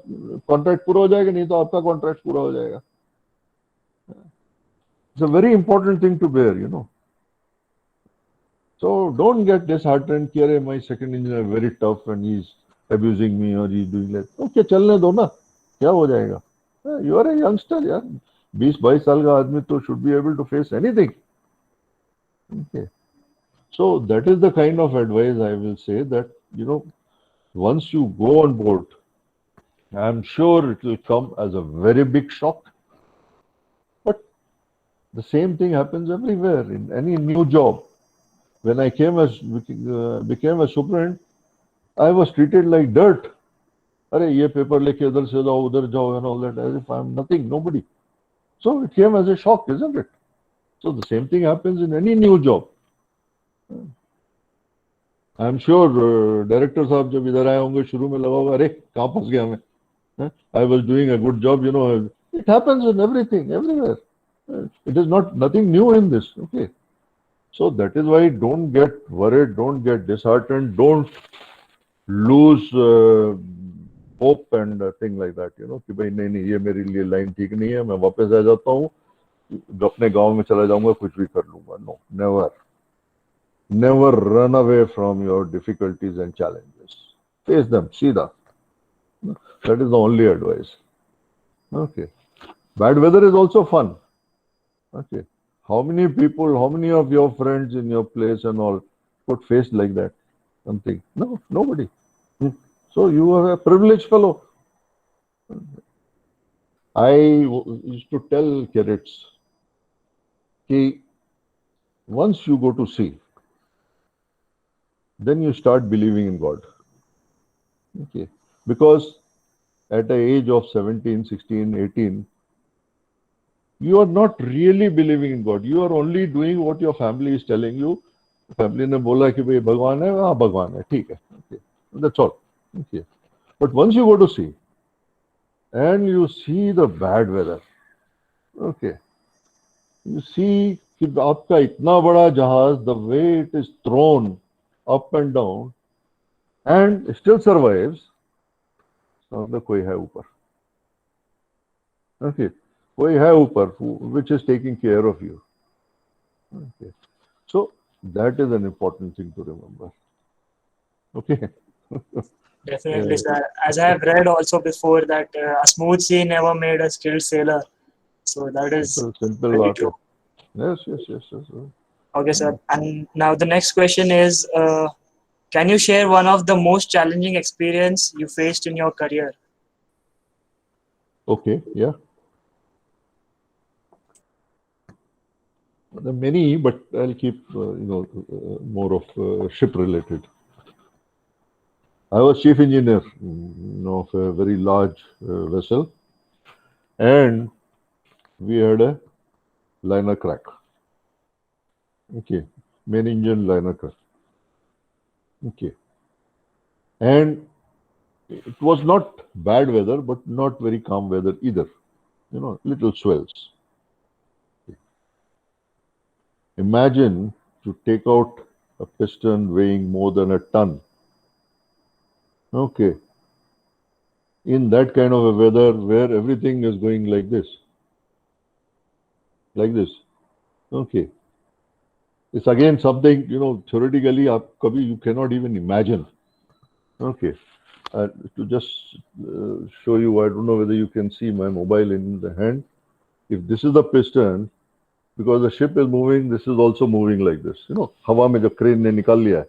contract पूरा हो जाएगा, नहीं तो आपका कॉन्ट्रैक्ट पूरा हो जाएगा. It's a very important thing to bear. So don't get disheartened. Ki, my second engineer is very tough and he's abusing me or he's doing that. Okay, चलने दो ना, क्या हो जाएगा? You are a youngster, यार. 20-22 साल का आदमी तो should be able to face anything. Okay. So that is the kind of advice I will say that, once you go on board, I'm sure it will come as a very big shock. But the same thing happens everywhere in any new job. When I became a superintendent, I was treated like dirt. Arey, ye paper leke idhar se jao, udhar jao, and all that, as if I'm nothing, nobody. So it came as a shock, isn't it? So the same thing happens in any new job. I'm sure director साहब जब इधर आए होंगे शुरू में लगा होगा, अरे कहाँ फंस गया मैं? I was doing a good job, It happens in everything, everywhere. It is nothing new in this. Okay. So that is why don't get worried, don't get disheartened, don't lose hope and thing like that. कि भाई नहीं ये मेरे लिए line ठीक नहीं है, मैं वापस आ जाता हूँ, अपने गांव में चला जाऊंगा, कुछ भी कर लूंगा. No, never. Never run away from your difficulties and challenges. Face them, सीधा. That is the only advice. Okay. Bad weather is also fun. Okay. How many people, how many of your friends in your place and all could face like that? Something? No, nobody. So you are a privileged fellow. I used to tell cadets, कि once you go to sea, then you start believing in God. Okay. Because at the age of 17, 16, 18, you are not really believing in God. You are only doing what your family is telling you. Family ने बोला कि भाई भगवान है, हाँ भगवान है, ठीक है. Okay. That's all. Okay. But once you go to sea and you see the bad weather, okay, you see कि आपका इतना बड़ा जहाज, the way it is thrown up and down and still survives, मतलब कोई है ऊपर. Okay. कोई है ऊपर which is taking care of you. Okay. So that is an important thing to remember. Okay. Definitely, sir. As I have read also before that a smooth sea never made a skilled sailor. So that is Simple very baat hai. true. Yes. Okay, sir. And now the next question is, can you share one of the most challenging experience you faced in your career? Okay, yeah. There are many, but I'll keep, more of ship related. I was chief engineer of a very large vessel, and we had a liner crack. Okay, main engine liner crack. Okay, and it was not bad weather, but not very calm weather either. Little swells. Imagine to take out a piston weighing more than a ton. Okay. In that kind of a weather where everything is going like this. Like this. Okay. It's again something, theoretically, you cannot even imagine. Okay. To just show you, I don't know whether you can see my mobile in the hand. If this is the piston, because the ship is moving, this is also moving like this. हवा में जब crane ने निकाल लिया है,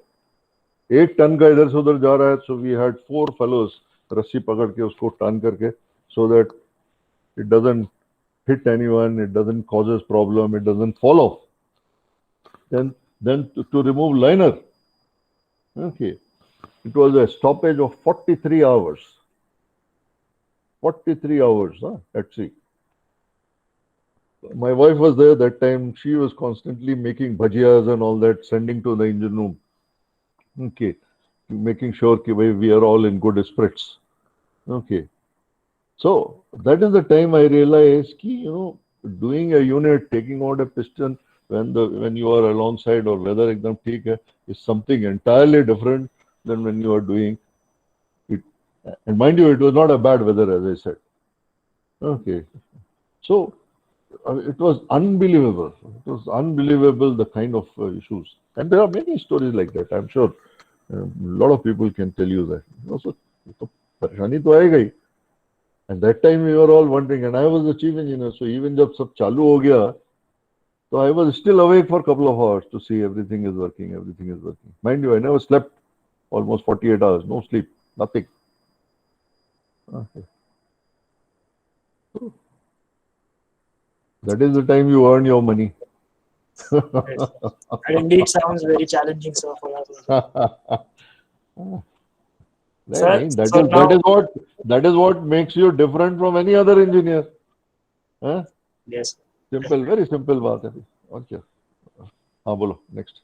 1 ton का इधर से उधर जा रहा है. So we had 4 fellows रस्सी पकड़ के उसको turn करके, so that it doesn't hit anyone, it doesn't causes problem, it doesn't fall off. Then to remove liner, okay, it was a stoppage of 43 hours. 43 hours at sea. My wife was there that time. She was constantly making bhajiyas and all that, sending to the engine room. Okay, making sure that we are all in good spirits. Okay, so that is the time I realized that, doing a unit, taking out a piston when you are alongside or whether ekdam theek hai, is something entirely different than when you are doing it. And mind you, it was not a bad weather, as I said. Okay, so it was unbelievable. It was unbelievable the kind of issues. And there are many stories like that. I'm sure a lot of people can tell you that. So, परेशानी तो आएगा ही. And that time we were all wondering, and I was the chief engineer, so even जब सब चालू हो गया, so I was still awake for a couple of hours to see everything is working, everything is working. Mind you, I never slept almost 48 hours, no sleep, nothing. Okay. That is the time you earn your money. Yes. And indeed sounds very challenging, sir, for us. Sir, so now, that is what makes you different from any other engineer. Huh? yes. Simple, very simple बात है. Okay. हाँ बोलो next.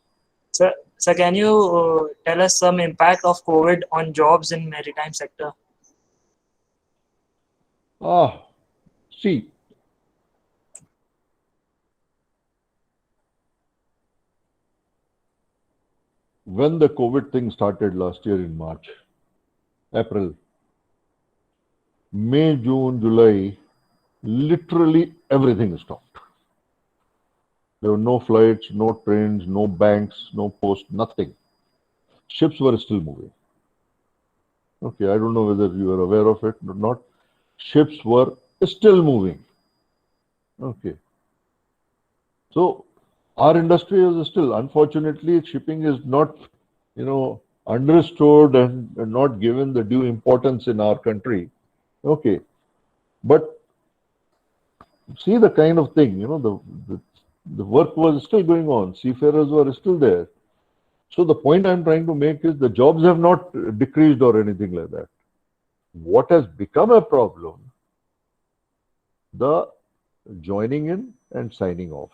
Sir, can you tell us some impact of COVID on jobs in maritime sector? See, when the COVID thing started last year in March, April, May, June, July, literally everything stopped. There were no flights, no trains, no banks, no post, nothing. Ships were still moving. Okay, I don't know whether you are aware of it or not. Ships were still moving. Okay. So our industry is still, unfortunately, shipping is not, understood and not given the due importance in our country. Okay. But see the kind of thing, the work was still going on. Seafarers were still there. So the point I'm trying to make is the jobs have not decreased or anything like that. What has become a problem, the joining in and signing off.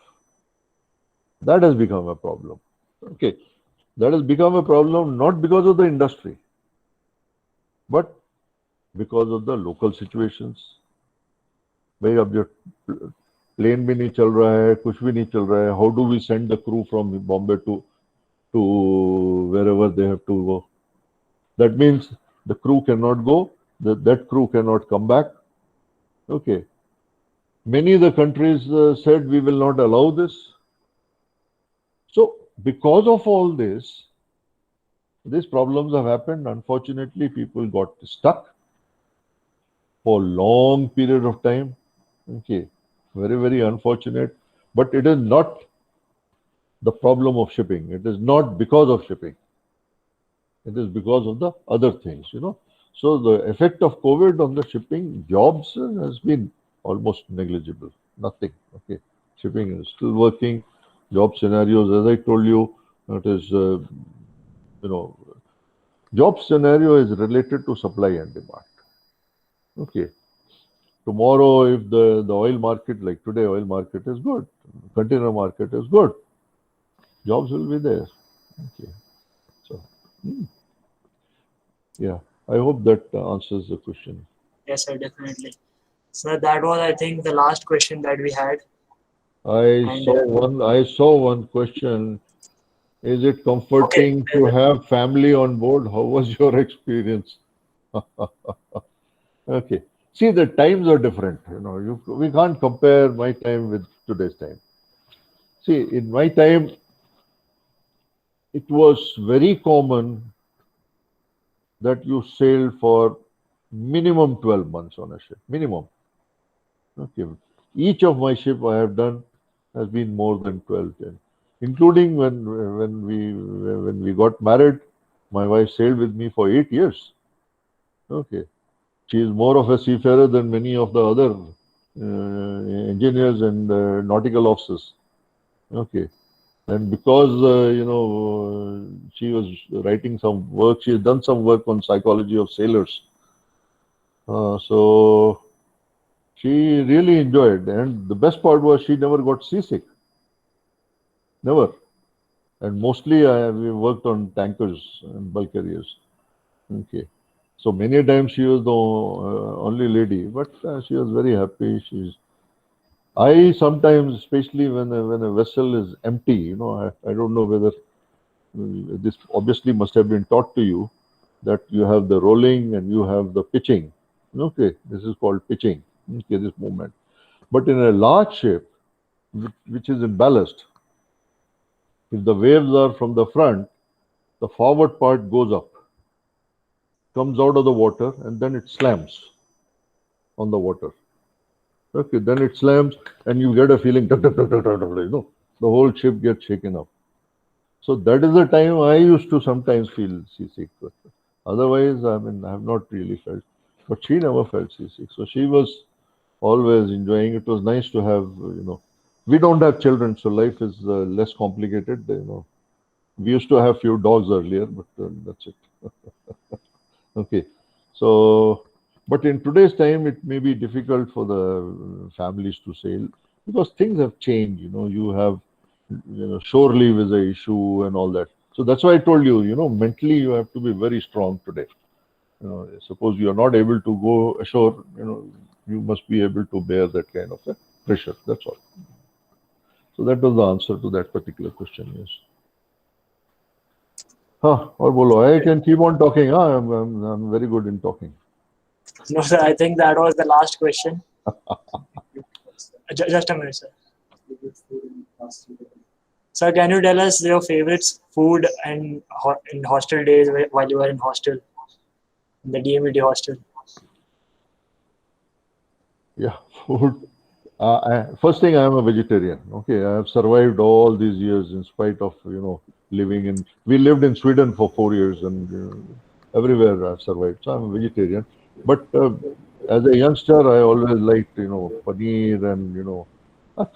That has become a problem. Okay. That has become a problem not because of the industry, but because of the local situations. भाई अब जो plane भी नहीं चल रहा है, कुछ भी नहीं चल रहा है. How do we send the crew from Bombay to wherever they have to go? That means the crew cannot go. That crew cannot come back. Okay. Many of the countries said we will not allow this. So because of all this, these problems have happened. Unfortunately, people got stuck for a long period of time. Okay. Very, very unfortunate. But it is not the problem of shipping. It is not because of shipping. It is because of the other things, So the effect of COVID on the shipping jobs has been almost negligible. Nothing. Okay. Shipping is still working. Job scenarios, as I told you, it is, job scenario is related to supply and demand. Okay. Tomorrow, if the oil market, like today, oil market is good, container market is good, jobs will be there. Okay. So, yeah, I hope that answers the question. Yes, sir, definitely. So that was, I think, the last question that we had. I saw one question. Is it comforting to have family on board? How was your experience? Okay. See, the times are different. We can't compare my time with today's time. See, in my time, it was very common that you sailed for minimum 12 months on a ship. Minimum. Okay. Each of my ship I have done has been more than 12, including when we got married. My wife sailed with me for 8 years. Okay. She is more of a seafarer than many of the other engineers and nautical officers. Okay. And because, she was writing some work, she has done some work on psychology of sailors. So she really enjoyed. And the best part was she never got seasick. Never. And mostly we worked on tankers and bulk carriers. Okay. So many times she was the only lady, but she was very happy. I sometimes, especially when a vessel is empty, I don't know whether this obviously must have been taught to you that you have the rolling and you have the pitching. Okay, this is called pitching. Okay, this movement. But in a large ship, which is in ballast, If the waves are from the front, the forward part goes up, comes out of the water, and then it slams on the water. Okay, then it slams, and you get a feeling, the whole ship gets shaken up. So that is the time I used to sometimes feel seasick. Otherwise, I have not really felt. But she never felt seasick. So she was always enjoying. It was nice to have, we don't have children, so life is less complicated. We used to have few dogs earlier, but that's it. Okay, so but in today's time, it may be difficult for the families to sail because things have changed. You have, shore leave is an issue and all that. So that's why I told you, mentally you have to be very strong today. Suppose you are not able to go ashore, you must be able to bear that kind of a pressure. That's all. So that was the answer to that particular question. Yes. Or bolo. I can keep on talking. I'm very good in talking. No, sir, I think that was the last question. Just a minute, sir. Sir, can you tell us your favorite food and in hostel days while you were in hostel, in the DMET hostel? Yeah, food. First thing, I am a vegetarian. Okay, I have survived all these years in spite of living in. We lived in Sweden for 4 years, and everywhere I've survived. So I'm a vegetarian. But as a youngster, I always liked paneer and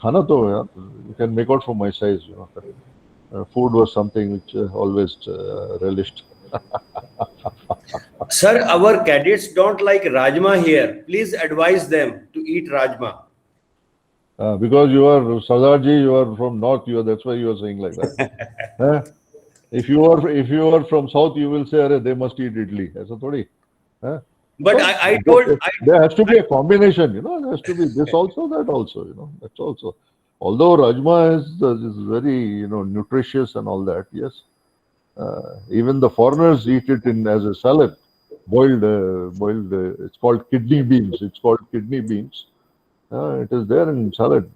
khana to you can make out from my size. Food was something which always relished. Sir, our cadets don't like rajma here. Please advise them to eat rajma. Because you are Sardarji, you are from north. That's why you are saying like that. If you are from south, you will say, "Arey, they must eat idli." Aisa thodi. But So I told. there has to be a combination. There has to be this also, that also. That's also. Although rajma is very nutritious and all that, yes. Even the foreigners eat it as a salad, boiled. It's called kidney beans. It's called kidney beans. It is there in salad,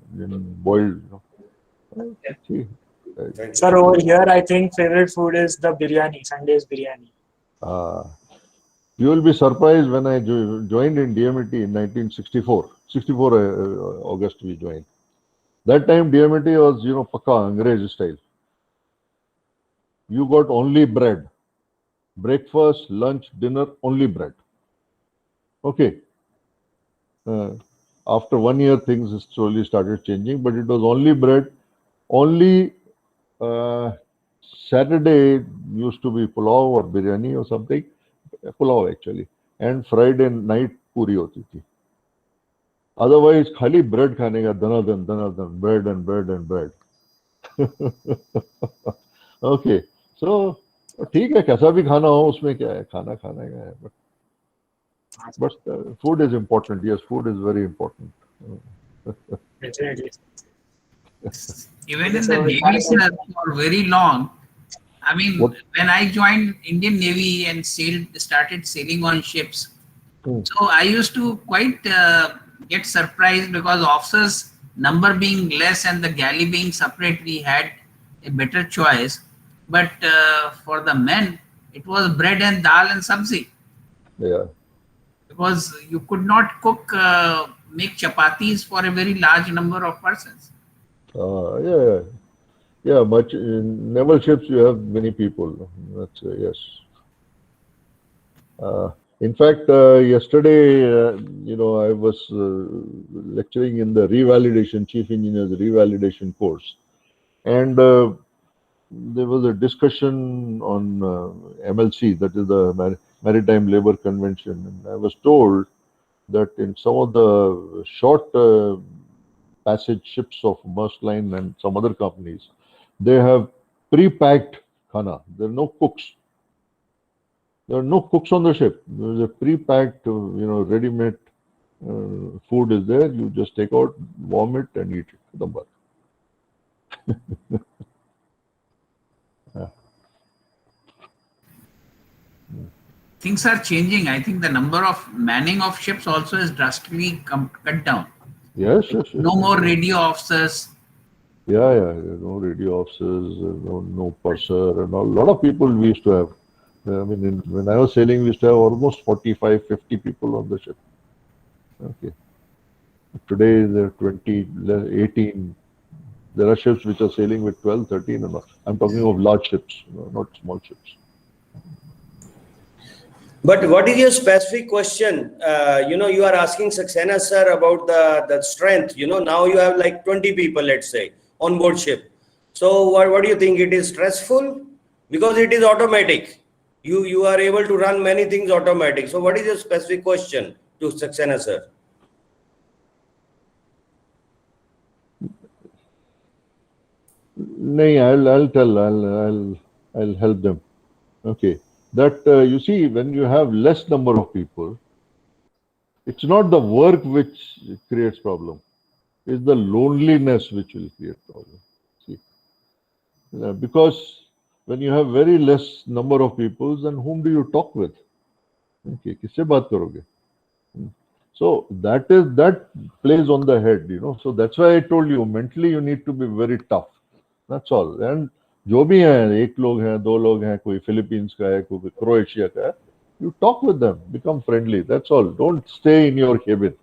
boiled. See, Sir, over here, I think favorite food is the biryani, Sunday's biryani. You will be surprised when I joined in DMET in 1964. 64 August we joined. That time DMET was, pakka Angrez style. You got only bread. Breakfast, lunch, dinner, only bread. Okay. After 1 year, things slowly started changing, but it was only bread. Only Saturday used to be pulao or biryani or something. Pulao actually. And Friday night puri hoti thi. Otherwise, khali bread khane ka danadan, bread and bread and bread. Okay. So, ठीक है कैसा भी खाना हो उसमें क्या है खाना खाने का है but food is important. Yes, food is very important. Definitely. Even in the Navy, sir, for very long. I mean, when I joined Indian Navy and started sailing on ships, so I used to quite get surprised because officers' number being less and the galley being separate, we had a better choice. But for the men, it was bread and dal and sabzi. Yeah. Because you could not make chapatis for a very large number of persons. Yeah. But in naval ships, you have many people. That's yes. In fact, yesterday, I was lecturing in the revalidation, chief engineer's revalidation course, and there was a discussion on MLC, that is the Maritime Labour Convention, and I was told that in some of the short passage ships of Maersk Line and some other companies, they have pre-packed khana. There are no cooks. There are no cooks on the ship. There is a pre-packed, ready-made food is there. You just take out, warm it, and eat it. Things are changing. I think the number of manning of ships also is drastically cut down. Yes. No more radio officers. No radio officers, no purser, and a lot of people we used to have. I mean, when I was sailing, we used to have almost 45, 50 people on the ship. Okay. Today, there are 20, 18. There are ships which are sailing with 12, 13. I'm talking of large ships, not small ships. But what is your specific question? You are asking Saxena sir about the strength. Now you have like 20 people, let's say, on board ship. So what do you think? It is stressful because it is automatic. You are able to run many things automatic. So what is your specific question to Saxena sir? No, I'll help them. Okay. That you see, when you have less number of people, it's not the work which creates problem. It's the loneliness which will create problem. See, because when you have very less number of people, then whom do you talk with? Okay, किससे बात करोगे? So that plays on the head, So that's why I told you, mentally you need to be very tough. That's all. And जो भी हैं, एक लोग हैं, दो लोग हैं, कोई फिलीपींस का है, कोई क्रोएशिया का है, you talk with them, become friendly. That's all. Don't stay in your cabin.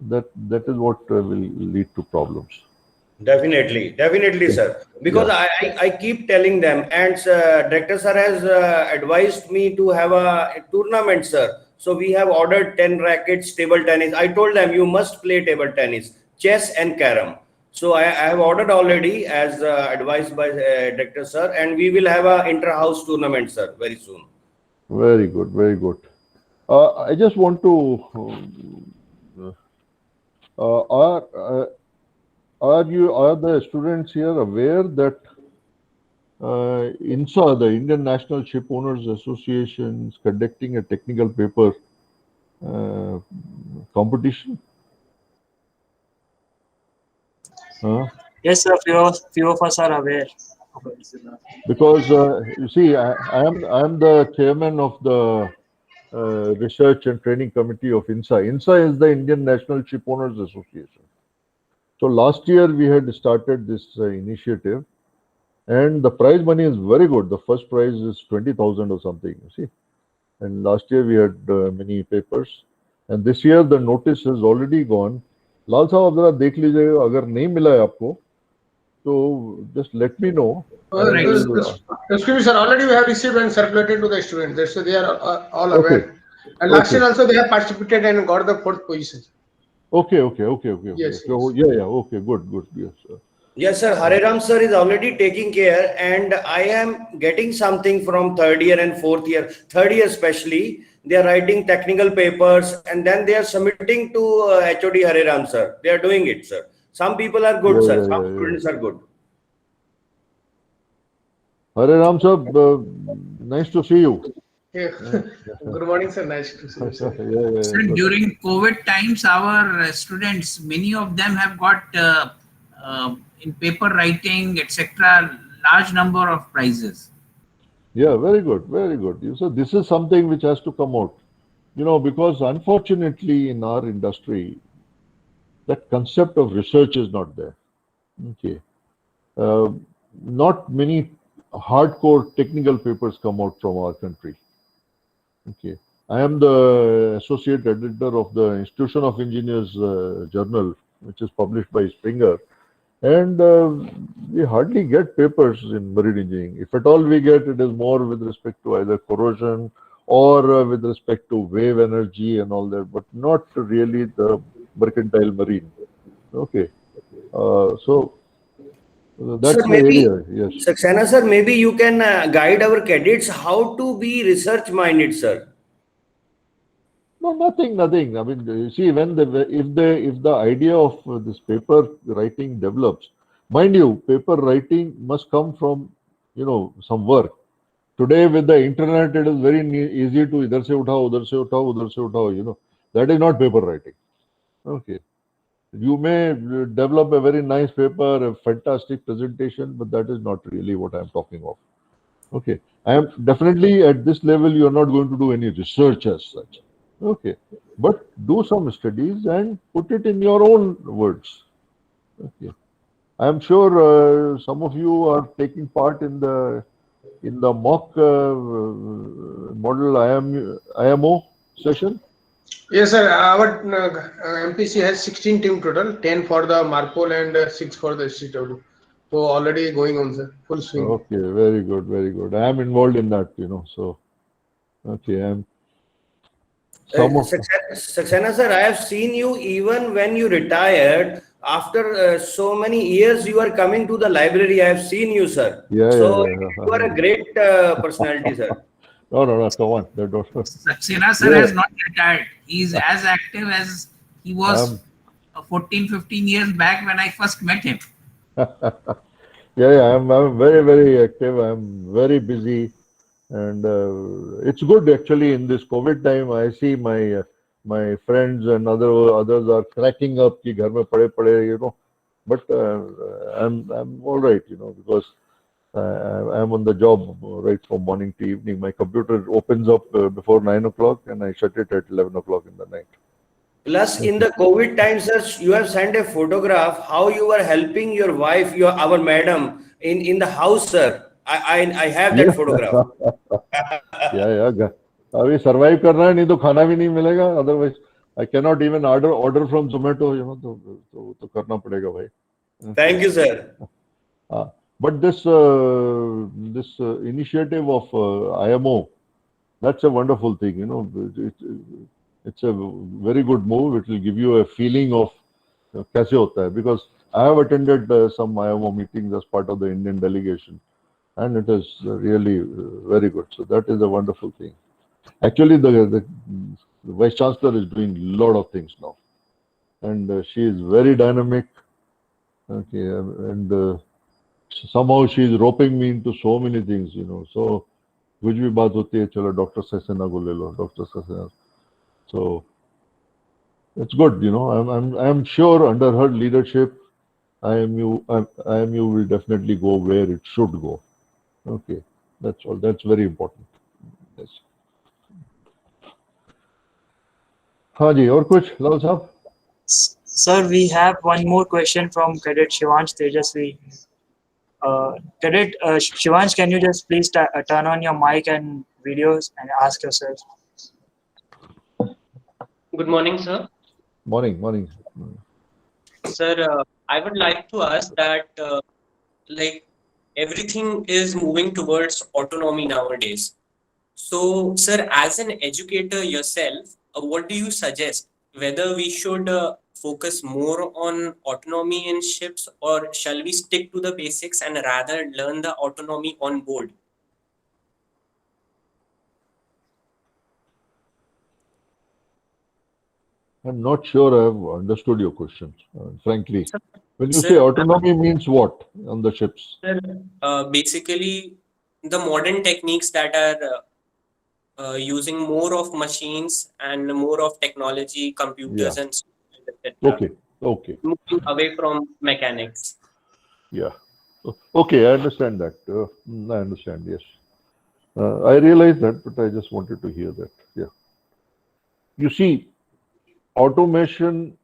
That is what will lead to problems. Definitely, sir. Because I keep telling them, and Director sir has advised me to have a tournament, sir. So we have ordered 10 rackets, table tennis. I told them you must play table tennis, chess, and carom. So I have ordered already, as advised by Director sir, and we will have a inter-house tournament, sir, very soon. Very good, very good. I just want to. Are the students here aware that INSA, the Indian National Ship Owners Association, is conducting a technical paper competition? Yes, sir. Few of us are aware. Because you see, I am the chairman of the Research and Training Committee of INSA. INSA is the Indian National Ship Owners Association. So last year we had started this initiative, and the prize money is very good. The first prize is 20,000 or something. You see, and last year we had many papers, and this year the notice has already gone. लाल साहब आप जरा देख लीजिएगा, अगर नहीं मिला है आपको तो just let me know. Excuse me, sir. Already we have received and circulated to the students. So they are all aware. Okay. And last year also they have participated and got the 4th position. Okay. Yes. So, yeah. Okay, good. Yes, sir. Yes, sir. Hariram sir is already taking care, and I am getting something from 3rd year and 4th year. 3rd year especially, they are writing technical papers, and then they are submitting to HOD Hariram sir. They are doing it, sir. Some people are good, sir. Some students are good. Hariram sir, nice to see you. Yeah. Good morning, sir. Nice to see you, sir. Sir, during COVID times, our students, many of them have got in paper writing, etc., large number of prizes. Yeah, very good. So this is something which has to come out, because unfortunately in our industry, that concept of research is not there. Okay, not many hardcore technical papers come out from our country. Okay, I am the associate editor of the Institution of Engineers journal, which is published by Springer, and we hardly get papers in marine engineering. If at all we get, it is more with respect to either corrosion or with respect to wave energy and all that, but not really the mercantile marine. Okay, so that's the area. Yes. Saxena sir, maybe you can guide our cadets how to be research minded, sir. No, nothing. I mean, you see, if the idea of this paper writing develops, mind you, paper writing must come from some work. Today with the internet, it is very easy to idhar se uthao, udhar se uthao, udhar se uthao. That is not paper writing. Okay. You may develop a very nice paper, a fantastic presentation, but that is not really what I am talking of. Okay. I am definitely at this level, you are not going to do any research as such. Okay. But do some studies and put it in your own words. Okay. I'm sure some of you are taking part in the mock model IMO session. Yes, sir. Our MPC has 16 team total, 10 for the Marpol and 6 for the STW. So already going on, sir. Full swing. Okay, very good, very good. I am involved in that, so okay, I'm some of Saxena sir, I have seen you even when you retired. After so many years, you are coming to the library. I have seen you, sir. yeah, So yeah. you are a great personality, sir. No, come on. That don't. Saxena sir Yeah, has not retired. He is as active as he was I'm 14, 15 years back when I first met him. yeah. I'm very, very active. I'm very busy, and it's good actually in this COVID time. I see my friends and others are cracking up कि घर में पड़े, but I'm all right, because I'm on the job right from morning to evening. My computer opens up before 9 o'clock, and I shut it at 11 o'clock in the night. Plus, in the COVID times, sir, you have sent a photograph how you were helping your wife, our madam, in the house, sir. I have that Yeah, photograph. yeah. अभी survive करना है, नहीं तो खाना भी नहीं मिलेगा. Otherwise, I cannot even order from Zomato, तो करना पड़ेगा भाई. Thank you, sir. But this initiative of IMO, that's a wonderful thing. It's a very good move. It will give you a feeling of कैसे होता है, because I have attended some IMO meetings as part of the Indian delegation, and it is really very good. So that is a wonderful thing. Actually, the vice chancellor is doing a lot of things now, and she is very dynamic. Okay, and somehow she is roping me into so many things. So कुछ भी बात होती है, चलो doctor Saxena को ले लो, doctor Saxena. So it's good. I'm sure under her leadership, IMU will definitely go where it should go. Okay, that's all. That's very important. Yes. हाँ जी, और कुछ लाल साहब? Sir, we have one more question from Cadet Shivansh Tejasvi. Cadet Shivansh, can you just please turn on your mic and videos and ask yourself? Good morning, sir. Morning. Sir, I would like to ask that, like, everything is moving towards autonomy nowadays. So, sir, as an educator yourself, what do you suggest? Whether we should focus more on autonomy in ships, or shall we stick to the basics and rather learn the autonomy on board? I'm not sure I've understood your question, frankly. Sir, When you say sir, autonomy means what on the ships? sir, basically, the modern techniques that are using more of machines and more of technology, computers, Yeah. and etc. Okay. Moving away from mechanics. Yeah. Okay, I understand that. I understand, yes. I realize that, but I just wanted to hear that. Yeah. You see, automation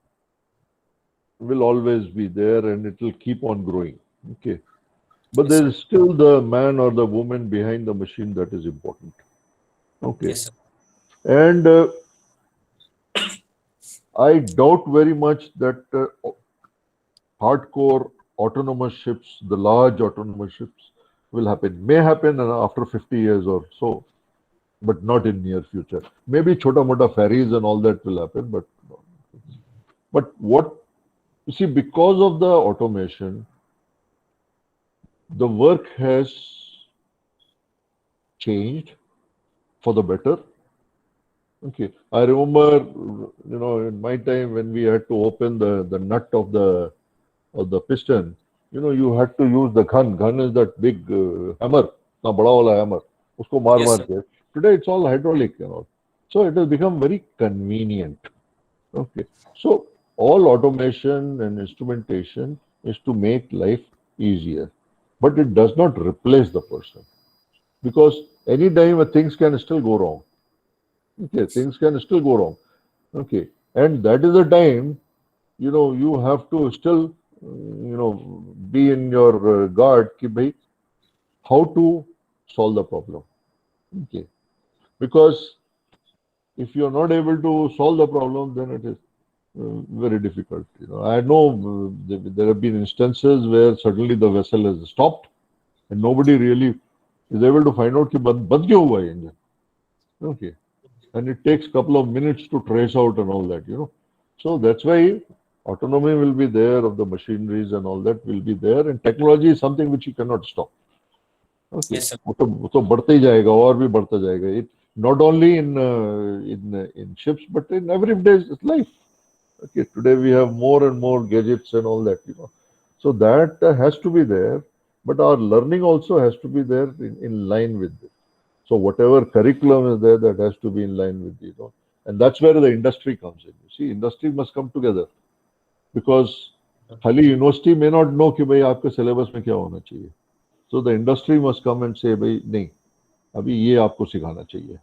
will always be there and it will keep on growing. Okay. But Yes, there sir. is still the man or the woman behind the machine that is important. Okay. Yes, sir. And I doubt very much that hardcore autonomous ships, the large autonomous ships, will happen. May happen after 50 years or so, but not in near future. Maybe chota mota ferries and all that will happen, but what you see, because of the automation, the work has changed for the better. Okay, I remember, in my time when we had to open the nut of the piston, you had to use the gun. Gun is that big hammer, na bada wala hammer. Usko maar Yes, sir. ke. Today it's all hydraulic, So it has become very convenient. Okay, so all automation and instrumentation is to make life easier, but it does not replace the person, because anytime things can still go wrong. Okay, things can still go wrong. Okay, and that is the time, you have to still be in your guard ki bhai, how to solve the problem. Okay. Because if you are not able to solve the problem, then it is very difficult. I know there have been instances where suddenly the vessel has stopped and nobody really is able to find out ki band kyun hua hai engine. Okay. And it takes a couple of minutes to trace out and all that, So that's why autonomy will be there of the machineries and all that will be there. And technology is something which you cannot stop. Okay. Yes, sir. वो तो बढ़ते ही जाएगा और भी बढ़ता जाएगा. It not only in ships but in everyday life. Okay. Today we have more and more gadgets and all that, So that has to be there, but our learning also has to be there in line with it. So whatever curriculum is there, that has to be in line with and that's where the industry comes in. You see, industry must come together because खाली university may not know कि भाई आपके syllabus में क्या होना चाहिए. So the industry must come and say भाई नहीं, अभी ये आपको सिखाना चाहिए.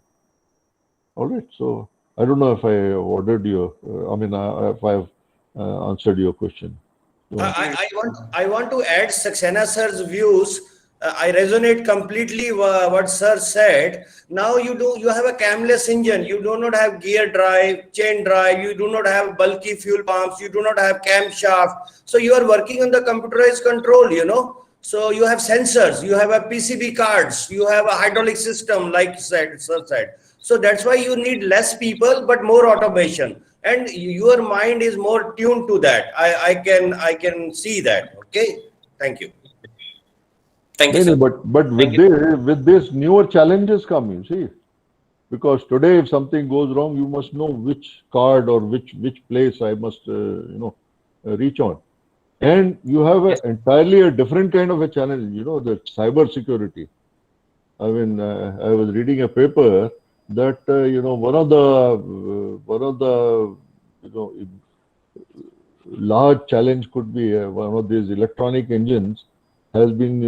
All right. So I don't know if I ordered you. If I have answered your question. I want to add Saxena sir's views. I resonate completely what sir said. Now you have a camless engine. You do not have gear drive, chain drive. You do not have bulky fuel pumps. You do not have camshaft. So you are working on the computerized control. So you have sensors. You have a PCB cards. You have a hydraulic system, like sir said. So that's why you need less people but more automation. And your mind is more tuned to that. I can see that. Okay. Thank you. Thank you, sir. But with this newer challenges come, you see, because today if something goes wrong, you must know which card or which place I must reach on, and you have entirely a different kind of a challenge. The cyber security. I was reading a paper that one of the large challenge could be one of these electronic engines has been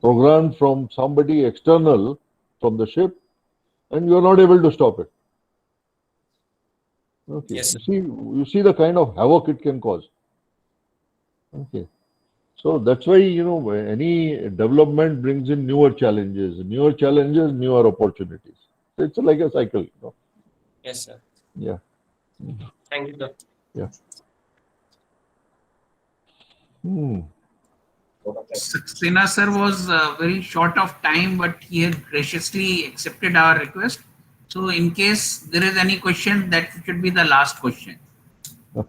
programmed from somebody external from the ship, and you are not able to stop it. Okay. Yes, you see the kind of havoc it can cause. Okay. So that's why any development brings in newer challenges, newer opportunities. It's like a cycle. Yes, sir. Yeah. Thank you, sir. Yeah. Saxena sir was very short of time, but he had graciously accepted our request. So in case there is any question, that should be the last question. No,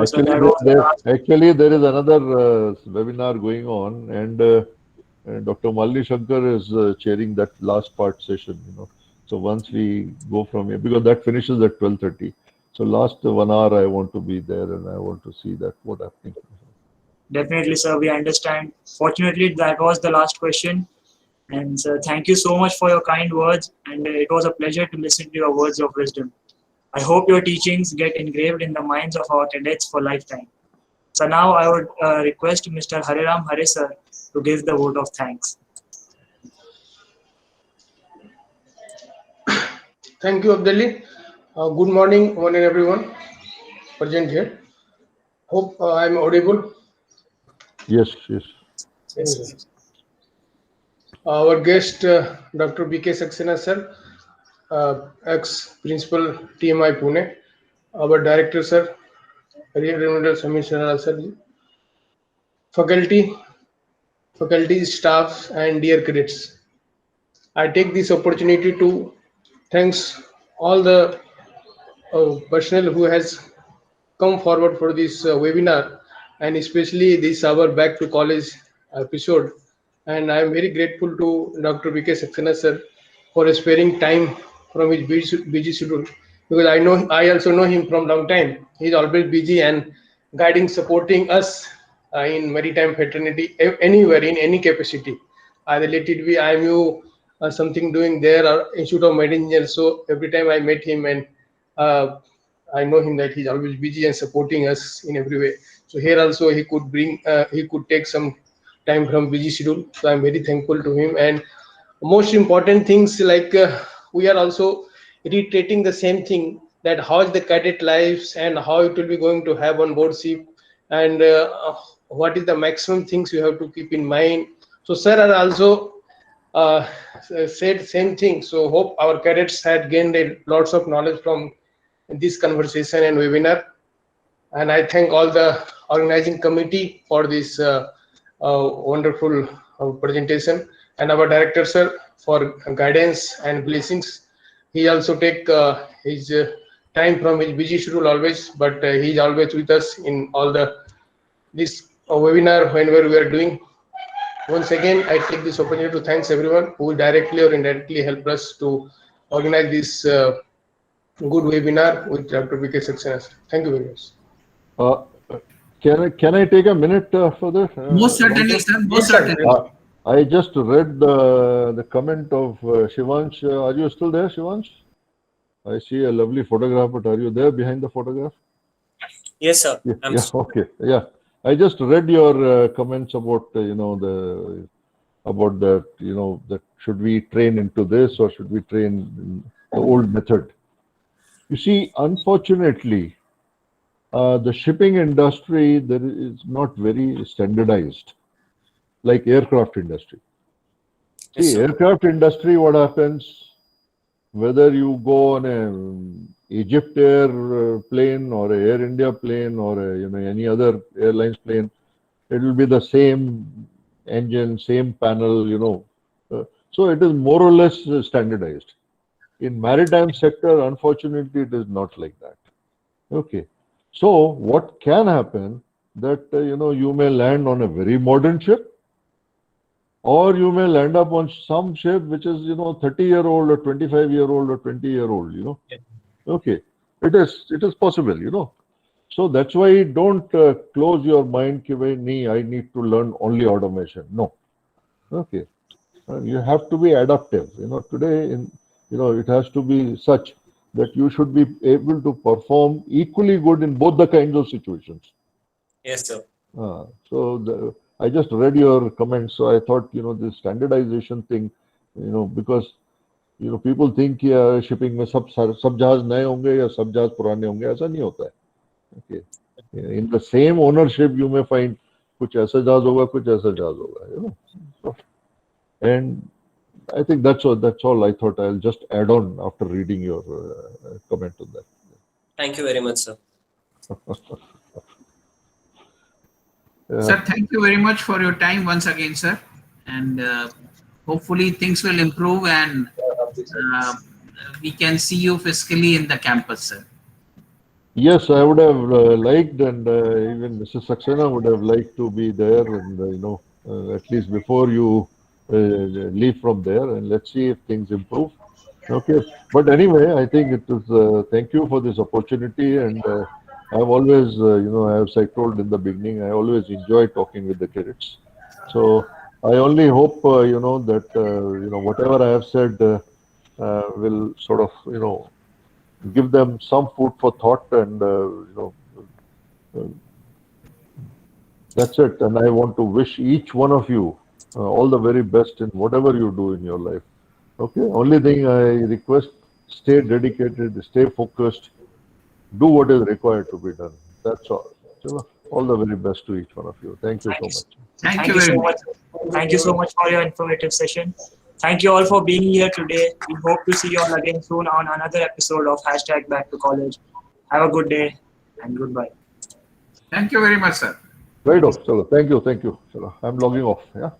sir, Actually, there is another webinar going on, and Dr. Malini Shankar is chairing that last part session. So once we go from here, because that finishes at 12:30. So last 1 hour, I want to be there, and I want to see that what happening. Definitely, sir. We understand. Fortunately, that was the last question. And sir, thank you so much for your kind words. And it was a pleasure to listen to your words of wisdom. I hope your teachings get engraved in the minds of our cadets for lifetime. So now I would request Mr. Hariram Hare sir to give the vote of thanks. Thank you, Abdali. Good morning, one and everyone present here. Hope I'm audible. Yes. Yes. Our guest, Dr. B.K. Saxena sir, ex-principal TMI Pune. Our director sir, Brijendra Saxena sir, faculty, staff, and dear cadets. I take this opportunity to thanks all the personnel who has come forward for this webinar, and especially this our back to college episode. And I am very grateful to Dr. B.K. Saxena sir for sparing time from his busy schedule, because I also know him from long time. He's always busy and guiding, supporting us in maritime fraternity anywhere in any capacity. Either let it be IMU something doing there or Institute of Marine Engineers. So every time I met him, and I know him that he's always busy and supporting us in every way. So here also he could take some time from busy schedule. So I'm very thankful to him. And most important things, like we are also reiterating the same thing, that how is the cadet lives and how it will be going to have on board ship and what is the maximum things you have to keep in mind. So sir are also said same thing. So hope our cadets had gained lots of knowledge from this conversation and webinar. And I thank all the organizing committee for this wonderful presentation, and our director sir for guidance and blessings. He also take his time from his busy schedule always, but he's always with us in all this webinar whenever we are doing. Once again, I take this opportunity to thanks everyone who directly or indirectly helped us to organize this good webinar with Dr. B.K. Saxena. Thank you very much. Can I take a minute for this? Most certainly, sir. Most certainly. I just read the comment of Shivansh. Are you still there, Shivansh? I see a lovely photograph, but are you there behind the photograph? Yes, sir. Yeah, okay. Yeah. I just read your comments about, about that, that should we train into this or should we train in the old method? You see, unfortunately, the shipping industry there is not very standardized, like aircraft industry. Yes, See, sir. aircraft industry, what happens, whether you go on a Egypt Air plane or a Air India plane or any other airlines plane, it will be the same engine, same panel, so it is more or less standardized. In maritime sector, unfortunately, it is not like that. Okay. So what can happen that, you may land on a very modern ship, or you may land up on some ship which is, 30-year-old or 25-year-old or 20-year-old, Okay. It is possible, So that's why don't close your mind, I need to learn only automation. No. Okay. You have to be adaptive. Today, it has to be such that you should be able to perform equally good in both the kinds of situations. Yes, sir. So I just read your comments, so I thought, this standardization thing, because, people think shipping में सब जहाज नए होंगे या सब जहाज पुराने होंगे, ऐसा नहीं होता है. Okay. In the same ownership, you may find कुछ ऐसा जहाज होगा, कुछ ऐसा जहाज होगा, So, and I think that's all I thought. I'll just add on after reading your comment on that. Thank you very much, sir. Sir, thank you very much for your time once again, sir. And hopefully things will improve and we can see you physically in the campus, sir. Yes, I would have liked, and even Mrs. Saxena would have liked to be there, and at least before you leave from there, and let's see if things improve. Okay, but anyway, I think it was. Thank you for this opportunity, and I've always, as I told in the beginning, I always enjoy talking with the cadets. So I only hope, that whatever I have said will sort of, give them some food for thought, and that's it. And I want to wish each one of you all the very best in whatever you do in your life. Okay. Only thing I request: stay dedicated, stay focused, do what is required to be done. That's all. So, all the very best to each one of you. Thank you so much. Thank you very much. Thank you so much for your informative session. Thank you all for being here today. We hope to see you all again soon on another episode of Back to College. Have a good day and goodbye. Thank you very much, sir. Right off. So, thank you. So, I'm logging off. Yeah.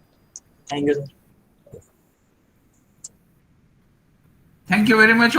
Thank you, sir. Thank you very much.